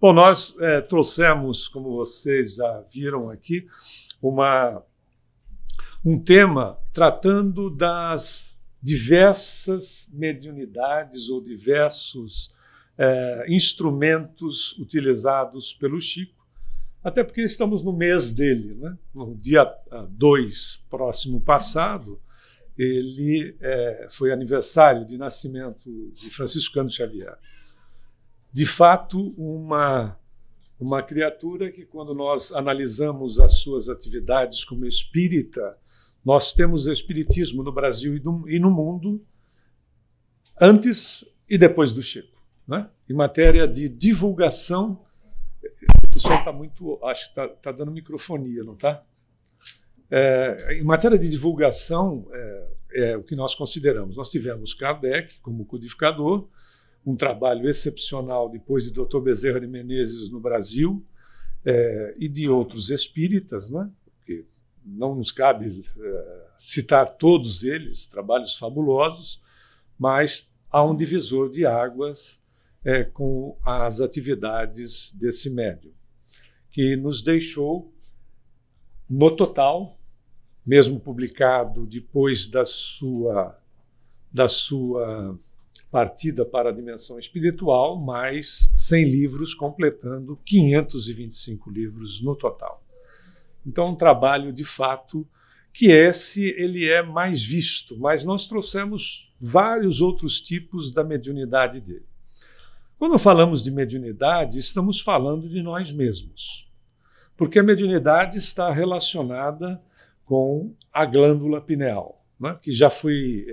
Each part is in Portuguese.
Bom, nós trouxemos, como vocês já viram aqui, um tema tratando das diversas mediunidades ou diversos instrumentos utilizados pelo Chico, até porque estamos no mês dele, né? No dia 2 próximo passado, ele foi aniversário de nascimento de Francisco Cândido Xavier. De fato, uma criatura que, quando nós analisamos as suas atividades como espírita, nós temos o espiritismo no Brasil e no mundo antes e depois do Chico, né? Em matéria de divulgação, o pessoal está muito, acho que está dando microfonia, não está? Em matéria de divulgação, é o que nós consideramos. Nós tivemos Kardec como codificador, um trabalho excepcional depois de Dr. Bezerra de Menezes no Brasil, e de outros espíritas, né? Porque não nos cabe citar todos eles, trabalhos fabulosos, mas há um divisor de águas com as atividades desse médium, que nos deixou, no total, mesmo publicado depois da sua partida para a dimensão espiritual, mais 100 livros, completando 525 livros no total. Então, um trabalho, de fato, que ele é mais visto, mas nós trouxemos vários outros tipos da mediunidade dele. Quando falamos de mediunidade, estamos falando de nós mesmos, porque a mediunidade está relacionada com a glândula pineal, né, que já foi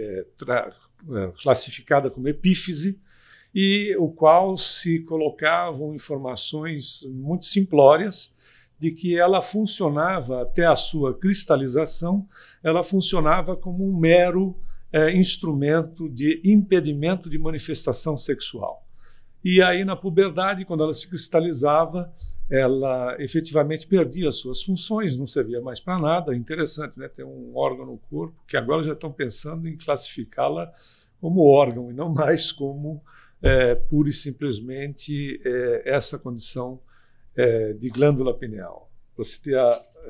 classificada como epífise, e o qual se colocavam informações muito simplórias de que ela funcionava, até a sua cristalização, ela funcionava como um mero instrumento de impedimento de manifestação sexual. E aí, na puberdade, quando ela se cristalizava, ela efetivamente perdia as suas funções, não servia mais para nada. Interessante, né? Ter um órgão no corpo, que agora já estão pensando em classificá-la como órgão, e não mais como pura e simplesmente essa condição de glândula pineal, para você ter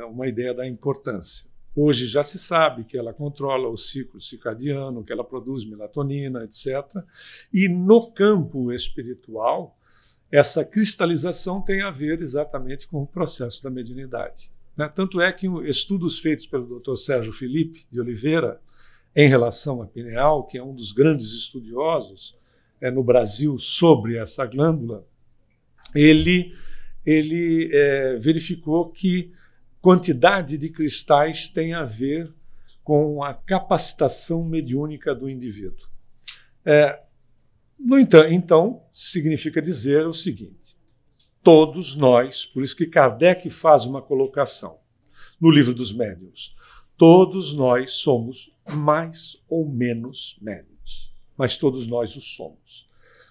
uma ideia da importância. Hoje já se sabe que ela controla o ciclo circadiano, que ela produz melatonina, etc. E no campo espiritual, essa cristalização tem a ver exatamente com o processo da mediunidade, né? Tanto é que estudos feitos pelo Dr. Sérgio Felipe de Oliveira em relação à pineal, que é um dos grandes estudiosos no Brasil sobre essa glândula, ele verificou que quantidade de cristais tem a ver com a capacitação mediúnica do indivíduo. No entanto, então, significa dizer o seguinte: todos nós, por isso que Kardec faz uma colocação no Livro dos Médiuns, todos nós somos mais ou menos médiuns, mas todos nós o somos.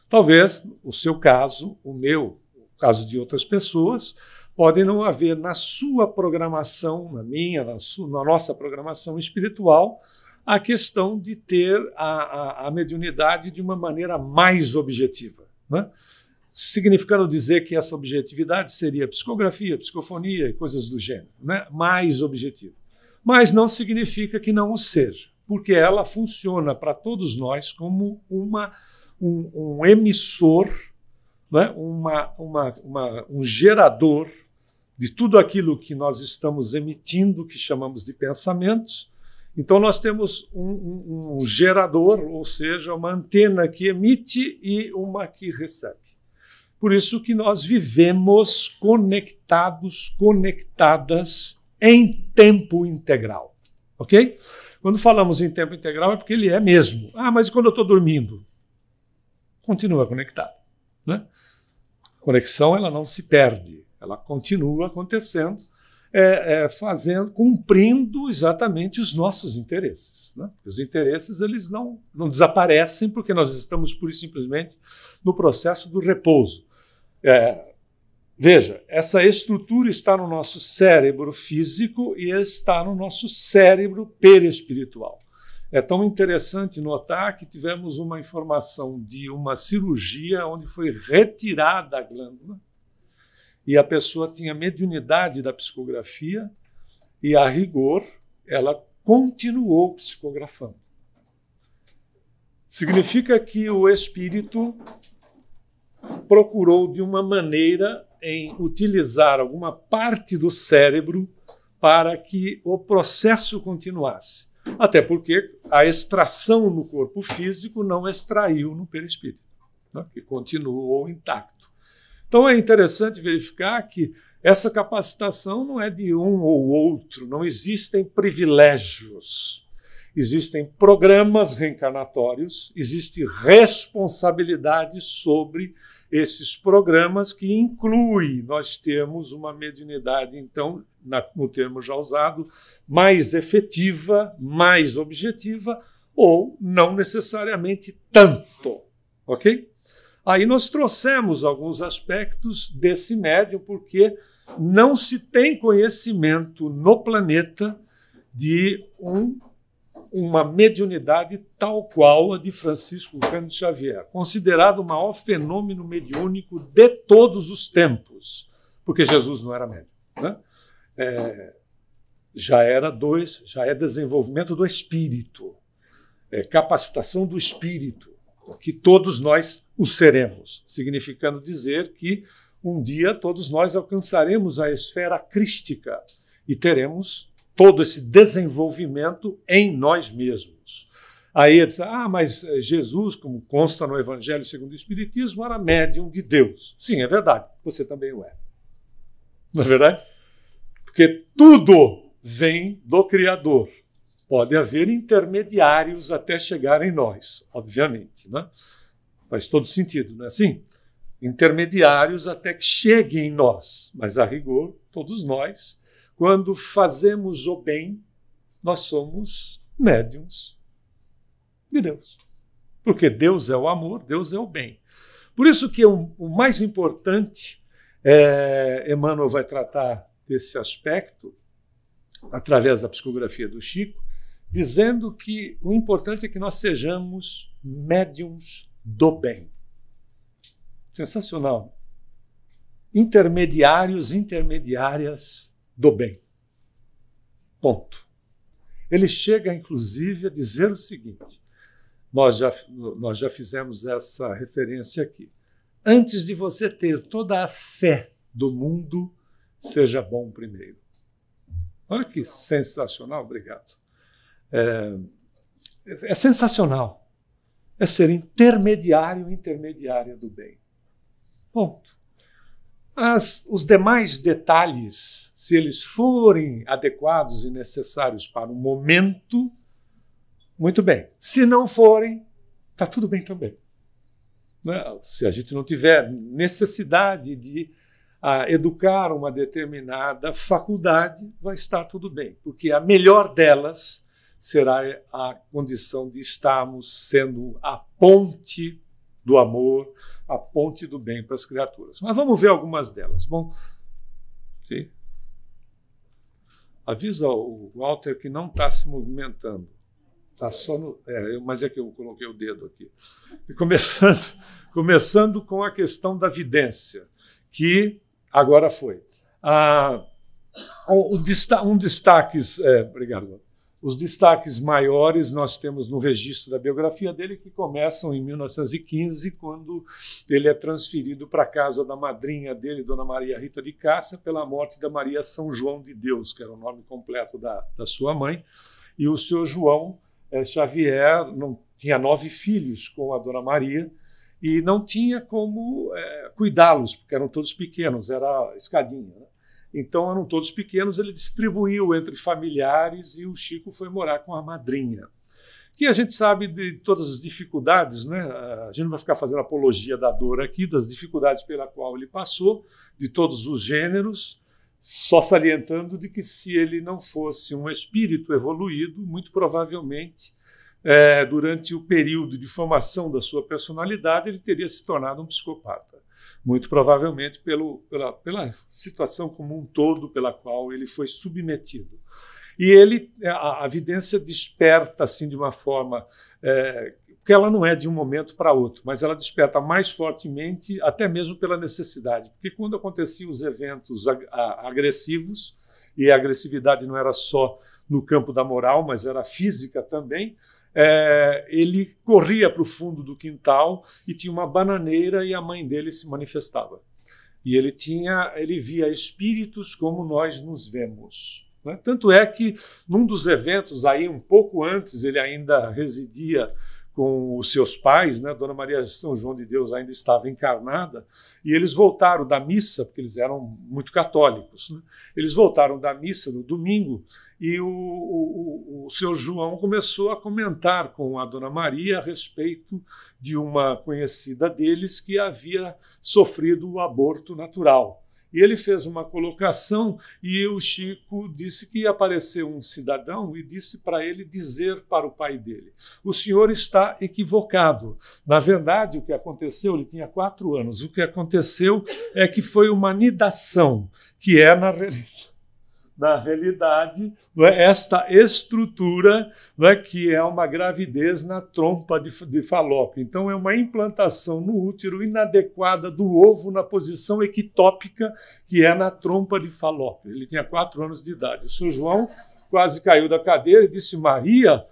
Talvez o seu caso, o meu, o caso de outras pessoas, podem não haver na sua programação, na minha, na nossa programação espiritual, a questão de ter a mediunidade de uma maneira mais objetiva, né? Significando dizer que essa objetividade seria psicografia, psicofonia e coisas do gênero, né? Mais objetiva. Mas não significa que não o seja, porque ela funciona para todos nós como um emissor, né? Um gerador de tudo aquilo que nós estamos emitindo, que chamamos de pensamentos. Então, nós temos um gerador, ou seja, uma antena que emite e uma que recebe. Por isso que nós vivemos conectados, conectadas em tempo integral. Ok? Quando falamos em tempo integral é porque ele é mesmo. Ah, mas quando eu estou dormindo? Continua conectado, né? A conexão, ela não se perde, ela continua acontecendo, cumprindo exatamente os nossos interesses, né? Os interesses, eles não desaparecem porque nós estamos pura e simplesmente no processo do repouso. Veja, essa estrutura está no nosso cérebro físico e está no nosso cérebro perispiritual. É tão interessante notar que tivemos uma informação de uma cirurgia onde foi retirada a glândula, e a pessoa tinha mediunidade da psicografia e, a rigor, ela continuou psicografando. Significa que o espírito procurou, de uma maneira, em utilizar alguma parte do cérebro para que o processo continuasse. Até porque a extração no corpo físico não extraiu no perispírito, né, que continuou intacto. Então é interessante verificar que essa capacitação não é de um ou outro, não existem privilégios. Existem programas reencarnatórios, existe responsabilidade sobre esses programas, que inclui nós termos uma mediunidade, então, no termo já usado, mais efetiva, mais objetiva, ou não necessariamente tanto, ok? Aí nós trouxemos alguns aspectos desse médium, porque não se tem conhecimento no planeta de uma mediunidade tal qual a de Francisco Cândido Xavier, considerado o maior fenômeno mediúnico de todos os tempos, porque Jesus não era médium, né? Já é desenvolvimento do espírito, capacitação do espírito, que todos nós o seremos, significando dizer que um dia todos nós alcançaremos a esfera crística e teremos todo esse desenvolvimento em nós mesmos. Aí ele diz, mas Jesus, como consta no Evangelho segundo o Espiritismo, era médium de Deus. Sim, é verdade, você também o é. Não é verdade? Porque tudo vem do Criador. Pode haver intermediários até chegar em nós, obviamente, né? Faz todo sentido, não é assim? Intermediários até que cheguem em nós, mas a rigor, todos nós, quando fazemos o bem, nós somos médiuns de Deus. Porque Deus é o amor, Deus é o bem. Por isso que o mais importante, Emmanuel vai tratar desse aspecto, através da psicografia do Chico, dizendo que o importante é que nós sejamos médiuns do bem. Sensacional. Intermediários, intermediárias do bem. Ponto. Ele chega, inclusive, a dizer o seguinte, nós já fizemos essa referência aqui. Antes de você ter toda a fé do mundo, seja bom primeiro. Olha que sensacional, obrigado. É sensacional. É ser intermediário, intermediária do bem. Ponto. Os demais detalhes, se eles forem adequados e necessários para o momento, muito bem. Se não forem, está tudo bem também. Se a gente não tiver necessidade de educar uma determinada faculdade, vai estar tudo bem, porque a melhor delas será a condição de estarmos sendo a ponte do amor, a ponte do bem para as criaturas. Mas vamos ver algumas delas. Bom, okay. Avisa o Walter que não está se movimentando. Está só no. Mas é que eu coloquei o dedo aqui. E começando com a questão da vidência, que agora foi. Obrigado. Os destaques maiores nós temos no registro da biografia dele, que começam em 1915, quando ele é transferido para a casa da madrinha dele, Dona Maria Rita de Cássia, pela morte da Maria São João de Deus, que era o nome completo da sua mãe. E o senhor João Xavier tinha 9 filhos com a Dona Maria e não tinha como cuidá-los, porque eram todos pequenos, era escadinha, né? Então, eram todos pequenos, ele distribuiu entre familiares e o Chico foi morar com a madrinha. Que a gente sabe de todas as dificuldades, né? A gente não vai ficar fazendo apologia da dor aqui, das dificuldades pela qual ele passou, de todos os gêneros, só salientando de que se ele não fosse um espírito evoluído, muito provavelmente, durante o período de formação da sua personalidade, ele teria se tornado um psicopata. Muito provavelmente pela situação como um todo pela qual ele foi submetido. E a vidência desperta assim de uma forma porque ela não é de um momento para outro, mas ela desperta mais fortemente, até mesmo pela necessidade. Porque quando aconteciam os eventos agressivos, e a agressividade não era só no campo da moral, mas era física também, ele corria para o fundo do quintal e tinha uma bananeira e a mãe dele se manifestava. E ele via espíritos como nós nos vemos. Né? Tanto é que, num dos eventos, aí um pouco antes, ele ainda residia com os seus pais, né? Dona Maria de São João de Deus ainda estava encarnada, e eles voltaram da missa, porque eles eram muito católicos, né? Eles voltaram da missa no domingo, e o seu João começou a comentar com a Dona Maria a respeito de uma conhecida deles que havia sofrido o aborto natural. E ele fez uma colocação e o Chico disse que ia aparecer um cidadão e disse para ele dizer para o pai dele: o senhor está equivocado. Na verdade, o que aconteceu, ele tinha 4 anos, o que aconteceu é que foi uma nidação, que é, na realidade, esta estrutura, que é uma gravidez na trompa de Falópio. Então, é uma implantação no útero inadequada do ovo na posição ectópica, que é na trompa de Falópio. Ele tinha 4 anos de idade. O Sr. João quase caiu da cadeira e disse: Maria,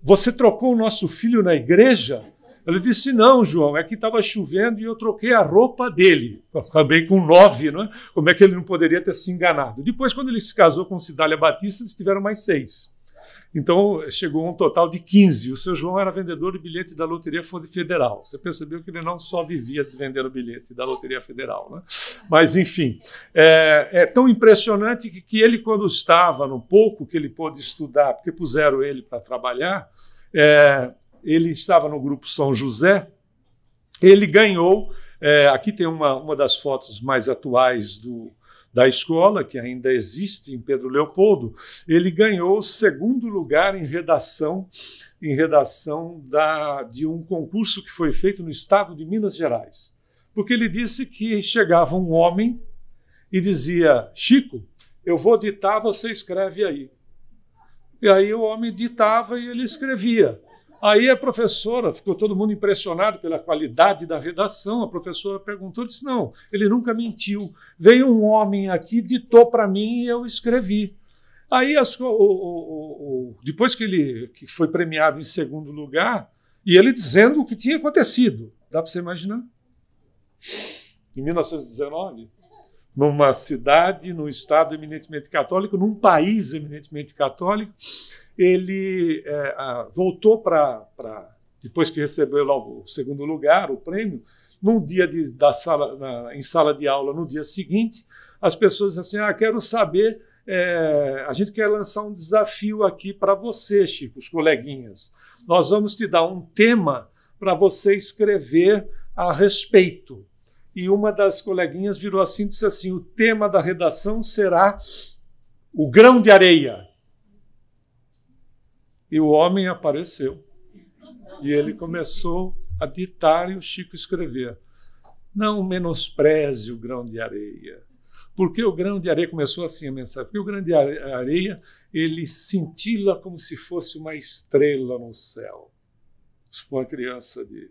você trocou o nosso filho na igreja? Ele disse: não, João, é que estava chovendo e eu troquei a roupa dele. Acabei com 9, não é? Como é que ele não poderia ter se enganado? Depois, quando ele se casou com Cidália Batista, eles tiveram mais 6. Então, chegou a um total de 15. O seu João era vendedor de bilhete da Loteria Federal. Você percebeu que ele não só vivia vendendo bilhete da Loteria Federal, né? Mas, enfim, é tão impressionante que ele, quando estava no pouco que ele pôde estudar, porque puseram ele para trabalhar, ele estava no grupo São José, ele ganhou, aqui tem uma das fotos mais atuais da escola, que ainda existe em Pedro Leopoldo, ele ganhou o 2º lugar em redação de um concurso que foi feito no estado de Minas Gerais. Porque ele disse que chegava um homem e dizia: Chico, eu vou ditar, você escreve aí. E aí o homem ditava e ele escrevia. Aí a professora, ficou todo mundo impressionado pela qualidade da redação, a professora perguntou, disse: não, ele nunca mentiu. Veio um homem aqui, ditou para mim e eu escrevi. Aí, depois que foi premiado em 2º lugar, e ele dizendo o que tinha acontecido, dá para você imaginar? Em 1919, numa cidade, num estado eminentemente católico, num país eminentemente católico, ele voltou depois que recebeu logo o 2º lugar, o prêmio, num dia em sala de aula, no dia seguinte, as pessoas dizem assim: quero saber, a gente quer lançar um desafio aqui para você, Chico, os coleguinhas. Nós vamos te dar um tema para você escrever a respeito. E uma das coleguinhas virou assim e disse assim: o tema da redação será o grão de areia. E o homem apareceu. E ele começou a ditar e o Chico escrever: não menospreze o grão de areia. Porque o grão de areia, começou assim a mensagem, porque o grão de areia, ele cintila como se fosse uma estrela no céu. Isso para uma criança de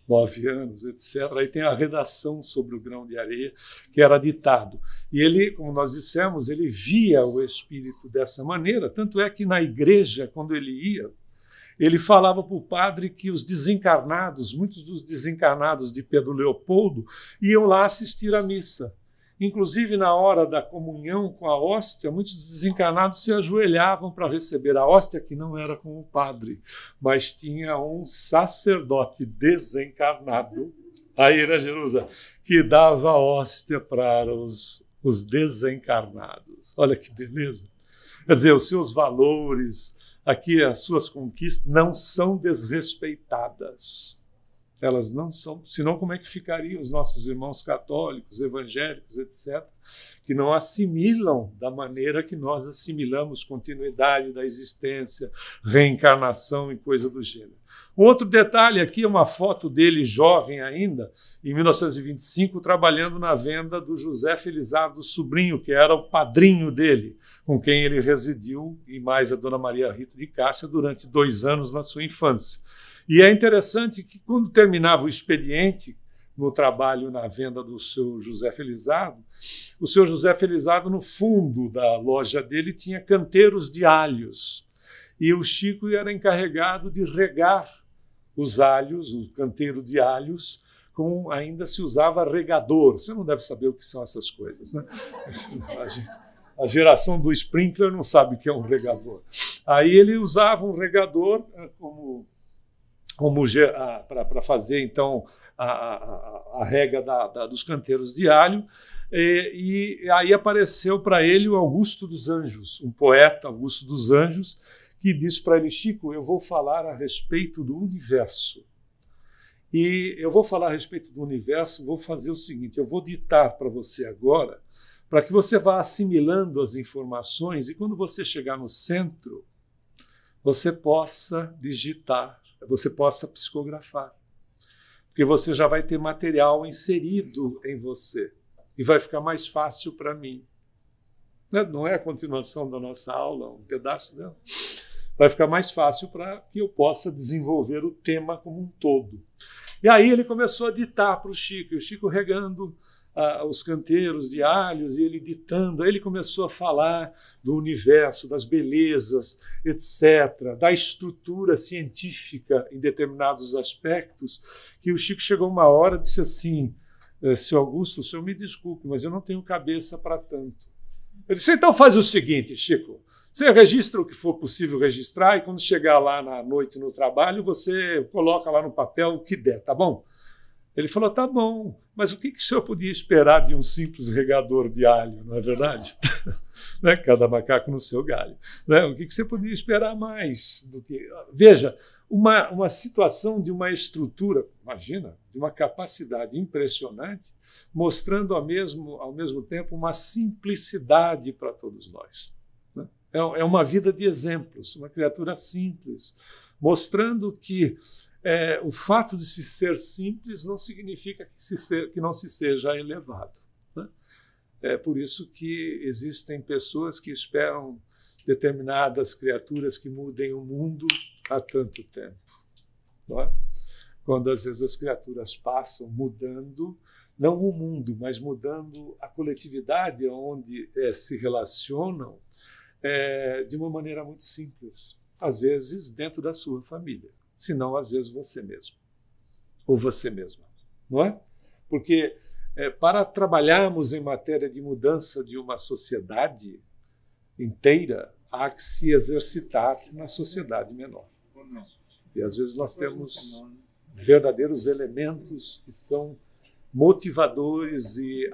9 anos, etc. Aí tem a redação sobre o grão de areia, que era ditado. E ele, como nós dissemos, ele via o espírito dessa maneira, tanto é que na igreja, quando ele ia, ele falava para o padre que os desencarnados, muitos dos desencarnados de Pedro Leopoldo, iam lá assistir à missa. Inclusive, na hora da comunhão com a hóstia, muitos desencarnados se ajoelhavam para receber a hóstia, que não era com o padre, mas tinha um sacerdote desencarnado, aí na Jerusalém, que dava a hóstia para os desencarnados. Olha que beleza! Quer dizer, os seus valores, aqui as suas conquistas, não são desrespeitadas. Elas não são, senão como é que ficariam os nossos irmãos católicos, evangélicos, etc., que não assimilam da maneira que nós assimilamos continuidade da existência, reencarnação e coisa do gênero. Outro detalhe aqui é uma foto dele jovem ainda, em 1925, trabalhando na venda do José Felizardo Sobrinho, que era o padrinho dele, com quem ele residiu, e mais a Dona Maria Rita de Cássia, durante 2 anos na sua infância. E é interessante que, quando terminava o expediente, no trabalho na venda do seu José Felizardo, o seu José Felizardo, no fundo da loja dele, tinha canteiros de alhos. E o Chico era encarregado de regar os alhos, o canteiro de alhos, como ainda se usava regador. Você não deve saber o que são essas coisas, né? A geração do sprinkler não sabe o que é um regador. Aí ele usava um regador para fazer, então, a rega dos canteiros de alho, e aí apareceu para ele o Augusto dos Anjos, um poeta, Augusto dos Anjos, que disse para ele: Chico, eu vou falar a respeito do universo. E eu vou falar a respeito do universo, vou fazer o seguinte, eu vou ditar para você agora, para que você vá assimilando as informações e quando você chegar no centro, você possa digitar, você possa psicografar. Porque você já vai ter material inserido em você e vai ficar mais fácil para mim. Não é a continuação da nossa aula, um pedaço dela. Vai ficar mais fácil para que eu possa desenvolver o tema como um todo. E aí ele começou a ditar para o Chico, e o Chico regando os canteiros de alhos, e ele ditando. Aí ele começou a falar do universo, das belezas, etc., da estrutura científica em determinados aspectos, que o Chico chegou uma hora e disse assim: Seu Augusto, o senhor me desculpe, mas eu não tenho cabeça para tanto. Ele disse: então faz o seguinte, Chico, você registra o que for possível registrar e quando chegar lá na noite no trabalho, você coloca lá no papel o que der, tá bom? Ele falou: tá bom, mas o que o senhor podia esperar de um simples regador de alho, não é verdade? Né? Cada macaco no seu galho. Né? O que você podia esperar mais do que... Veja, uma situação de uma estrutura, imagina, de uma capacidade impressionante, mostrando ao mesmo tempo uma simplicidade para todos nós. Né? É uma vida de exemplos, uma criatura simples, mostrando que o fato de se ser simples não significa que não se seja elevado. Né? É por isso que existem pessoas que esperam determinadas criaturas que mudem o mundo há tanto tempo. Não é? Quando às vezes as criaturas passam mudando, não o mundo, mas mudando a coletividade onde se relacionam de uma maneira muito simples, às vezes dentro da sua família. Se não, às vezes, você mesmo, ou você mesma, não é? Porque para trabalharmos em matéria de mudança de uma sociedade inteira, há que se exercitar na sociedade menor. E às vezes nós temos verdadeiros elementos que são motivadores e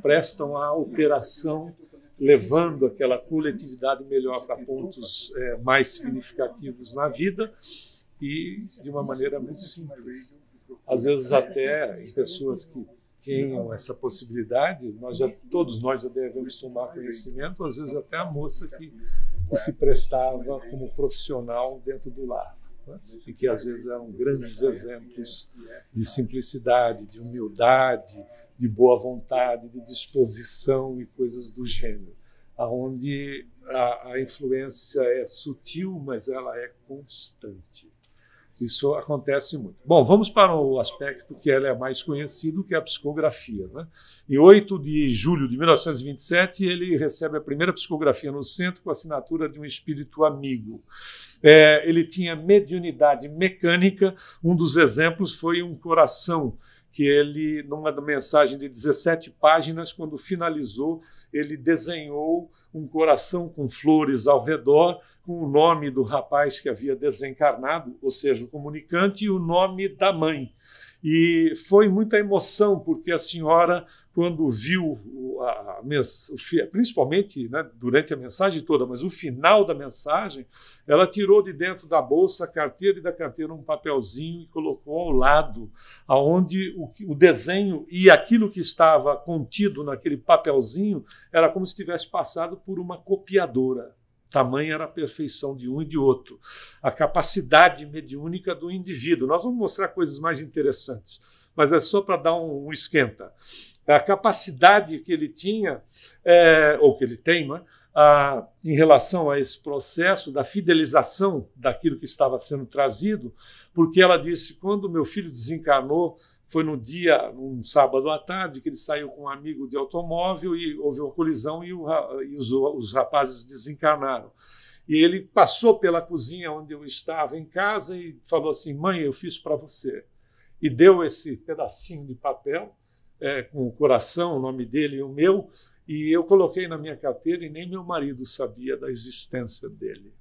prestam à alteração, levando aquela coletividade melhor para pontos mais significativos na vida, e de uma maneira muito simples. Às vezes até em pessoas que tenham essa possibilidade, todos nós já devemos tomar conhecimento, às vezes até a moça que se prestava como profissional dentro do lar, né? E que às vezes eram grandes exemplos de simplicidade, de humildade, de boa vontade, de disposição e coisas do gênero, onde a influência é sutil, mas ela é constante. Isso acontece muito. Bom, vamos para o aspecto que ela é mais conhecido, que é a psicografia. Né? Em 8 de julho de 1927, ele recebe a primeira psicografia no centro com a assinatura de um espírito amigo. Ele tinha mediunidade mecânica. Um dos exemplos foi um coração que ele, numa mensagem de 17 páginas, quando finalizou, ele desenhou um coração com flores ao redor, com o nome do rapaz que havia desencarnado, ou seja, o comunicante, e o nome da mãe. E foi muita emoção, porque a senhora, quando viu, principalmente, né, durante a mensagem toda, mas o final da mensagem, ela tirou de dentro da bolsa a carteira e da carteira um papelzinho e colocou ao lado, onde o desenho e aquilo que estava contido naquele papelzinho era como se tivesse passado por uma copiadora. Tamanha era a perfeição de um e de outro. A capacidade mediúnica do indivíduo. Nós vamos mostrar coisas mais interessantes, mas é só para dar um esquenta. A capacidade que ele tinha, ou que ele tem, não é? Em relação a esse processo da fidelização daquilo que estava sendo trazido, porque ela disse, quando meu filho desencarnou, foi um sábado à tarde, que ele saiu com um amigo de automóvel e houve uma colisão e os rapazes desencarnaram. E ele passou pela cozinha onde eu estava em casa e falou assim, mãe, eu fiz para você. E deu esse pedacinho de papel, com o coração, o nome dele e o meu, e eu coloquei na minha carteira e nem meu marido sabia da existência dele.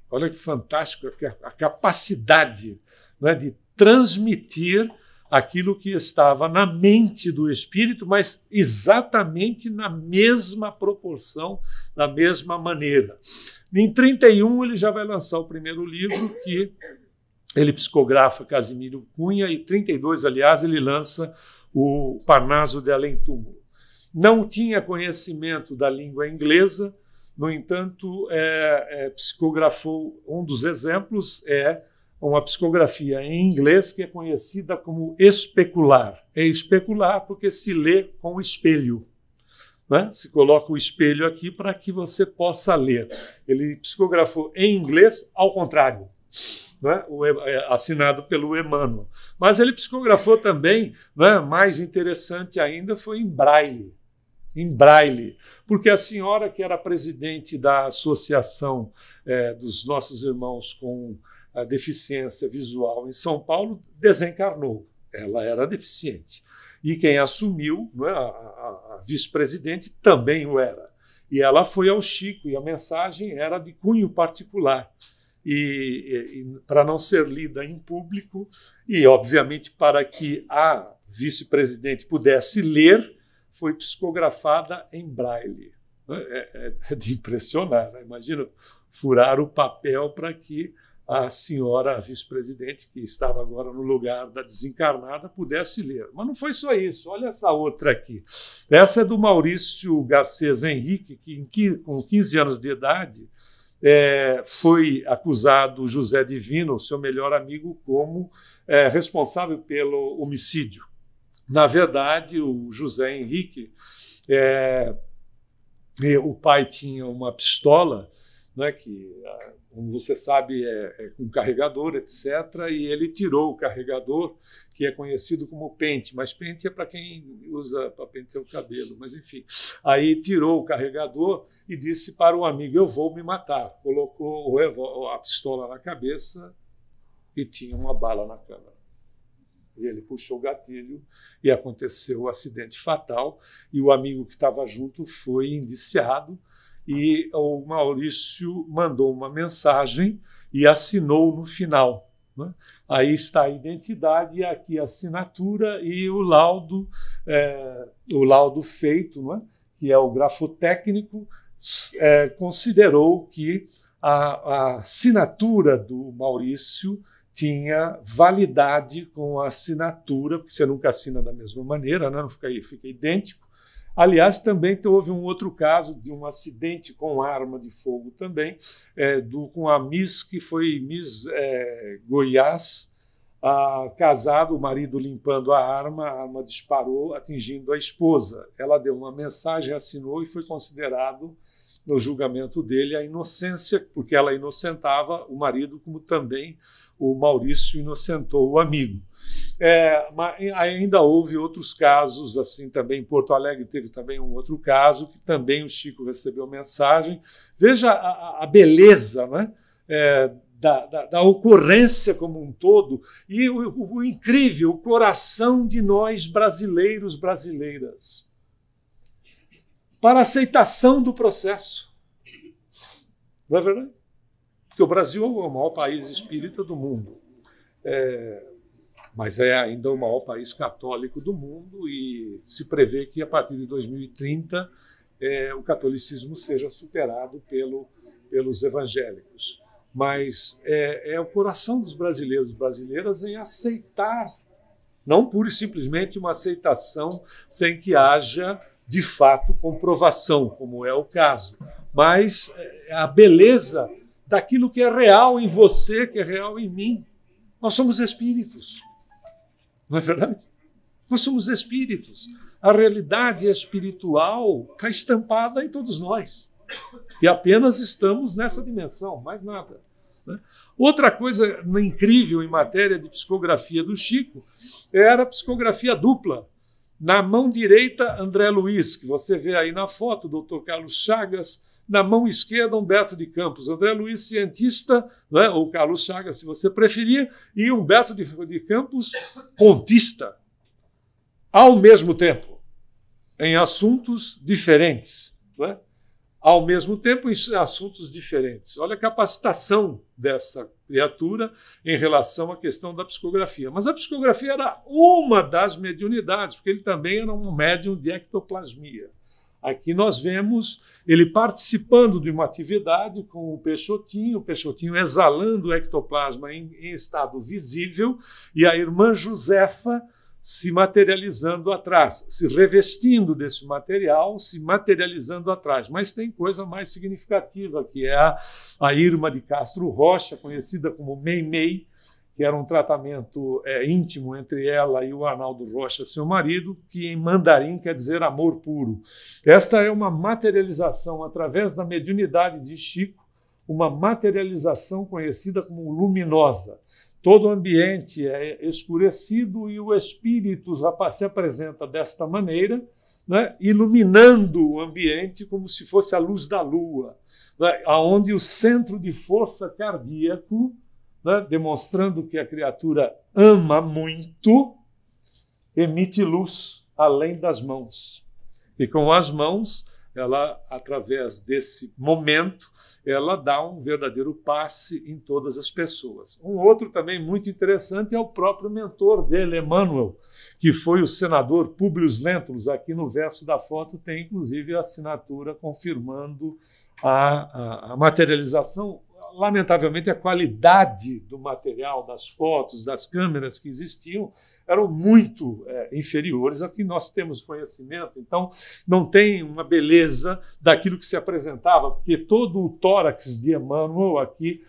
Olha que fantástico a capacidade, não é, de transmitir aquilo que estava na mente do espírito, mas exatamente na mesma proporção, da mesma maneira. Em 31 ele já vai lançar o primeiro livro, que ele psicografa Casimiro Cunha, e em 32, aliás, ele lança o Parnaso de Além Túmulo. Não tinha conhecimento da língua inglesa, no entanto, psicografou, um dos exemplos uma psicografia em inglês que é conhecida como especular. É especular porque se lê com o espelho, né? Se coloca o espelho aqui para que você possa ler. Ele psicografou em inglês ao contrário, né? Assinado pelo Emmanuel. Mas ele psicografou também, né? Mais interessante ainda, foi em braille. Em braille, porque a senhora que era presidente da associação dos nossos irmãos com a deficiência visual em São Paulo desencarnou. Ela era deficiente. E quem assumiu, não é, a vice-presidente também o era. E ela foi ao Chico, e a mensagem era de cunho particular. E para não ser lida em público, e obviamente para que a vice-presidente pudesse ler, foi psicografada em braille. É de impressionar, né? Imagina furar o papel para que a senhora, a vice-presidente, que estava agora no lugar da desencarnada, pudesse ler. Mas não foi só isso, olha essa outra aqui. Essa é do Maurício Garcês Henrique, que com 15 anos de idade foi acusado José Divino, seu melhor amigo, como responsável pelo homicídio. Na verdade, o José Henrique, o pai tinha uma pistola, né, que, como você sabe, com carregador, etc., e ele tirou o carregador, que é conhecido como pente, mas pente é para quem usa para pentear o cabelo, mas enfim. Aí tirou o carregador e disse para o amigo, eu vou me matar. Colocou a pistola na cabeça e tinha uma bala na câmara. E ele puxou o gatilho e aconteceu o acidente fatal, e o amigo que estava junto foi indiciado, e o Maurício mandou uma mensagem e assinou no final, né? Aí está a identidade, aqui a assinatura e o laudo feito, né? Que é o grafotécnico, considerou que a assinatura do Maurício tinha validade com a assinatura, porque você nunca assina da mesma maneira, né? Não fica idêntico. Aliás, também houve um outro caso de um acidente com arma de fogo também, com a Miss, que foi Miss Goiás, casado, o marido limpando a arma disparou, atingindo a esposa. Ela deu uma mensagem, assinou e foi considerado, no julgamento dele, a inocência, porque ela inocentava o marido, como também o Maurício inocentou o amigo. Mas ainda houve outros casos, assim, também em Porto Alegre teve também um outro caso, que também o Chico recebeu mensagem. Veja a beleza, né? Da ocorrência como um todo, e o incrível, o coração de nós brasileiros, brasileiras, para a aceitação do processo. Não é verdade? Porque o Brasil é o maior país espírita do mundo, mas é ainda o maior país católico do mundo, e se prevê que a partir de 2030 o catolicismo seja superado pelos evangélicos. Mas é o coração dos brasileiros e brasileiras em aceitar, não pura e simplesmente uma aceitação sem que haja de fato, comprovação, como é o caso, mas a beleza daquilo que é real em você, que é real em mim. Nós somos espíritos, não é verdade? Nós somos espíritos. A realidade espiritual está estampada em todos nós. E apenas estamos nessa dimensão, mais nada. Né? Outra coisa incrível em matéria de psicografia do Chico era a psicografia dupla. Na mão direita, André Luiz, que você vê aí na foto, Dr. Carlos Chagas. Na mão esquerda, Humberto de Campos. André Luiz, cientista, né, ou Carlos Chagas, se você preferir, e Humberto de Campos, contista. Ao mesmo tempo, em assuntos diferentes. Né? Ao mesmo tempo, em assuntos diferentes. Olha a capacitação dessa criatura em relação à questão da psicografia. Mas a psicografia era uma das mediunidades, porque ele também era um médium de ectoplasmia. Aqui nós vemos ele participando de uma atividade com o Peixotinho exalando o ectoplasma em estado visível, e a irmã Josefa se materializando atrás, se revestindo desse material, se materializando atrás. Mas tem coisa mais significativa, que é a Irma de Castro Rocha, conhecida como Meimei, que era um tratamento íntimo entre ela e o Arnaldo Rocha, seu marido, que em mandarim quer dizer amor puro. Esta é uma materialização através da mediunidade de Chico, uma materialização conhecida como luminosa. Todo o ambiente é escurecido e o espírito se apresenta desta maneira, né, iluminando o ambiente como se fosse a luz da lua, né, onde o centro de força cardíaco, né, demonstrando que a criatura ama muito, emite luz além das mãos. E com as mãos, ela, através desse momento, ela dá um verdadeiro passe em todas as pessoas. Um outro também muito interessante é o próprio mentor dele, Emmanuel, que foi o senador Públio Lentulus. Aqui no verso da foto tem, inclusive, a assinatura confirmando a materialização. Lamentavelmente, a qualidade do material, das fotos, das câmeras que existiam, eram muito inferiores ao que nós temos conhecimento. Então, não tem uma beleza daquilo que se apresentava, porque todo o tórax de Emmanuel aqui,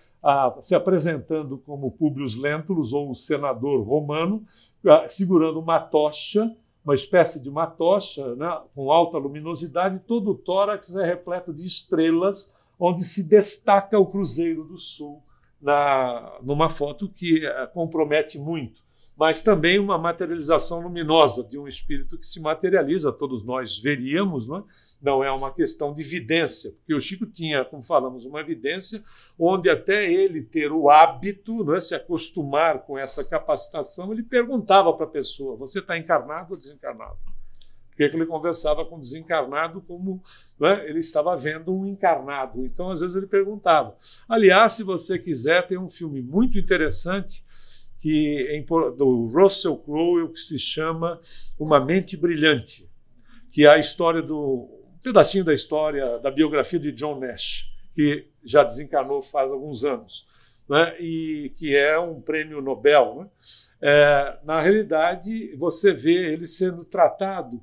se apresentando como Públio Lentulus, ou o senador romano, segurando uma tocha, uma espécie de uma tocha, né, com alta luminosidade, todo o tórax é repleto de estrelas, onde se destaca o Cruzeiro do Sul, numa foto que compromete muito, mas também uma materialização luminosa de um espírito que se materializa, todos nós veríamos, não é uma questão de vidência, porque o Chico tinha, como falamos, uma vidência onde até ele ter o hábito, se acostumar com essa capacitação, ele perguntava para a pessoa, você está encarnado ou desencarnado? Porque ele conversava com o desencarnado como ele estava vendo um encarnado. Então, às vezes, ele perguntava. Aliás, se você quiser, tem um filme muito interessante do Russell Crowe, que se chama Uma Mente Brilhante, que é a história um pedacinho da história da biografia de John Nash, que já desencarnou faz alguns anos, e que é um prêmio Nobel. Na realidade, você vê ele sendo tratado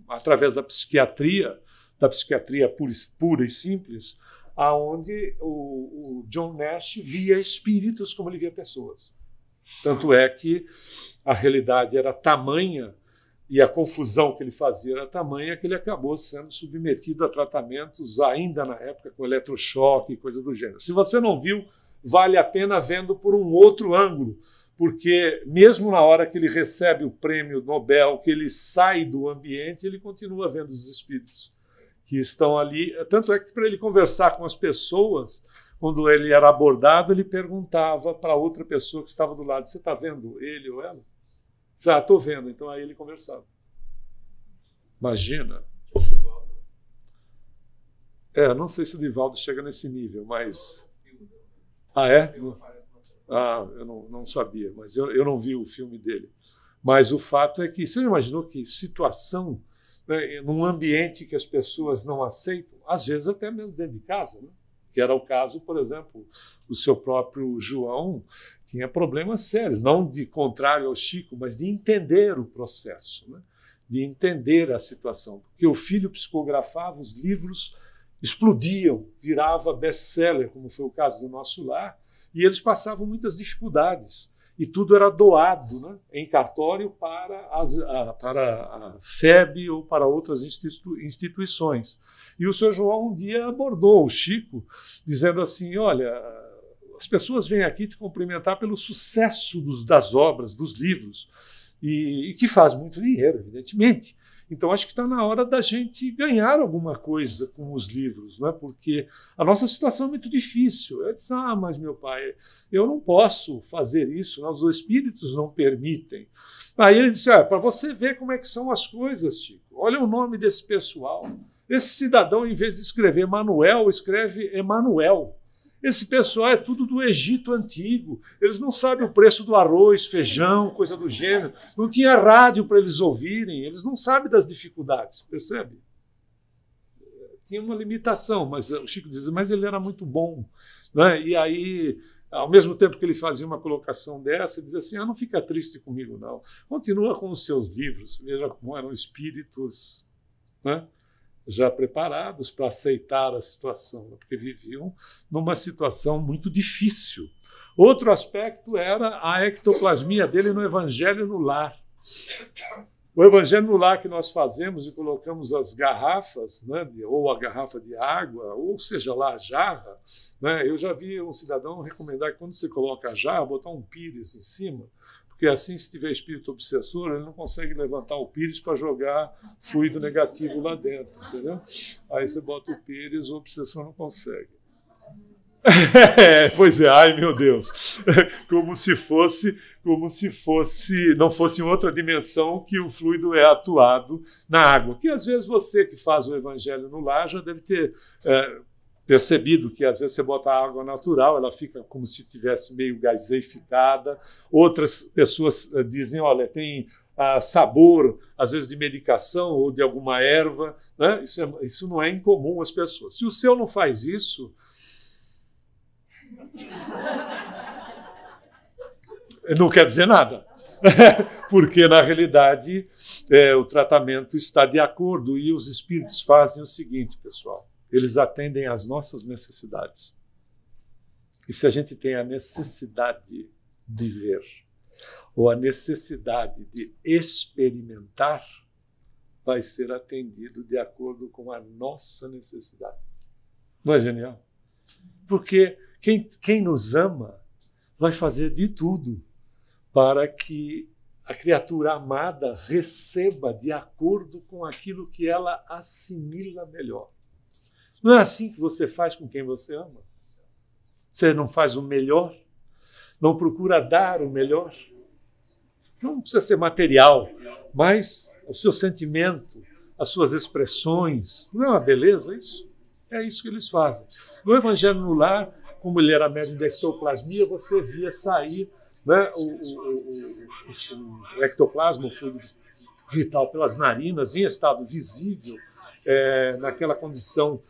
através da psiquiatria pura e simples, aonde o John Nash via espíritos como ele via pessoas. Tanto é que a realidade era tamanha e a confusão que ele fazia era tamanha que ele acabou sendo submetido a tratamentos ainda na época com eletrochoque e coisa do gênero. Se você não viu, vale a pena vendo por um outro ângulo, porque mesmo na hora que ele recebe o prêmio Nobel, que ele sai do ambiente, ele continua vendo os espíritos que estão ali. Tanto é que para ele conversar com as pessoas, quando ele era abordado, ele perguntava para outra pessoa que estava do lado, você está vendo ele ou ela? Estou vendo. Então aí ele conversava. Imagina. Não sei se o Divaldo chega nesse nível, mas... é? Eu não sabia, mas eu não vi o filme dele. Mas o fato é que, você imaginou que situação, num ambiente que as pessoas não aceitam, às vezes até mesmo dentro de casa, que era o caso, por exemplo, o seu próprio João tinha problemas sérios, não de contrário ao Chico, mas de entender o processo. de entender a situação, porque o filho psicografava, os livros explodiam, virava best-seller, como foi o caso do Nosso Lar, e eles passavam muitas dificuldades. E tudo era doado, né, em cartório para a FEB ou para outras instituições. E o Sr. João um dia abordou o Chico, dizendo assim, olha, as pessoas vêm aqui te cumprimentar pelo sucesso das obras, dos livros, e que faz muito dinheiro, evidentemente. Então, acho que está na hora da gente ganhar alguma coisa com os livros, né? Porque a nossa situação é muito difícil. Eu disse, mas meu pai, eu não posso fazer isso, os espíritos não permitem. Aí ele disse, para você ver como é que são as coisas, Chico, olha o nome desse pessoal. Esse cidadão, em vez de escrever Manuel, escreve Emanuel. Esse pessoal é tudo do Egito Antigo. Eles não sabem o preço do arroz, feijão, coisa do gênero. Não tinha rádio para eles ouvirem. Eles não sabem das dificuldades, percebe? Tinha uma limitação, mas o Chico diz, mas ele era muito bom, né? E aí, ao mesmo tempo que ele fazia uma colocação dessa, ele dizia assim, não fica triste comigo, não. Continua com os seus livros. Veja como eram espíritos, né, já preparados para aceitar a situação, porque viviam numa situação muito difícil. Outro aspecto era a ectoplasmia dele no Evangelho no Lar. O Evangelho no Lar que nós fazemos e colocamos as garrafas, né, ou a garrafa de água, ou seja lá a jarra, né, eu já vi um cidadão recomendar que quando você coloca a jarra, botar um pires em cima, porque assim, se tiver espírito obsessor, ele não consegue levantar o pires para jogar fluido negativo lá dentro, entendeu? Aí você bota o pires, o obsessor não consegue. Pois é, ai meu Deus, como se não fosse em outra dimensão que o fluido é atuado na água, que às vezes você que faz o Evangelho no Lar já deve ter percebido que às vezes você bota a água natural, ela fica como se estivesse meio gaseificada. Outras pessoas dizem, olha, tem sabor, às vezes de medicação ou de alguma erva, né? Isso não é incomum às pessoas. Se o seu não faz isso, não quer dizer nada, porque na realidade o tratamento está de acordo e os espíritos fazem o seguinte, pessoal. Eles atendem às nossas necessidades. E se a gente tem a necessidade de ver, ou a necessidade de experimentar, vai ser atendido de acordo com a nossa necessidade. Não é genial? Porque quem nos ama vai fazer de tudo para que a criatura amada receba de acordo com aquilo que ela assimila melhor. Não é assim que você faz com quem você ama? Você não faz o melhor? Não procura dar o melhor? Não precisa ser material, mas o seu sentimento, as suas expressões. Não é uma beleza isso? É isso que eles fazem. No Evangelho no Lar, como ele era médium de ectoplasmia, você via sair, né, o ectoplasma, o fluido vital, pelas narinas, em estado visível, naquela condição,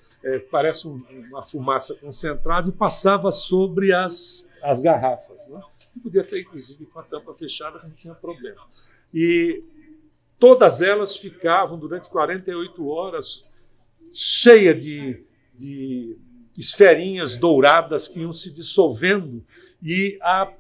parece uma fumaça concentrada, e passava sobre as garrafas, né? E podia ter, inclusive, com a tampa fechada, não tinha problema. E todas elas ficavam, durante 48 horas, cheias de esferinhas douradas que iam se dissolvendo, e a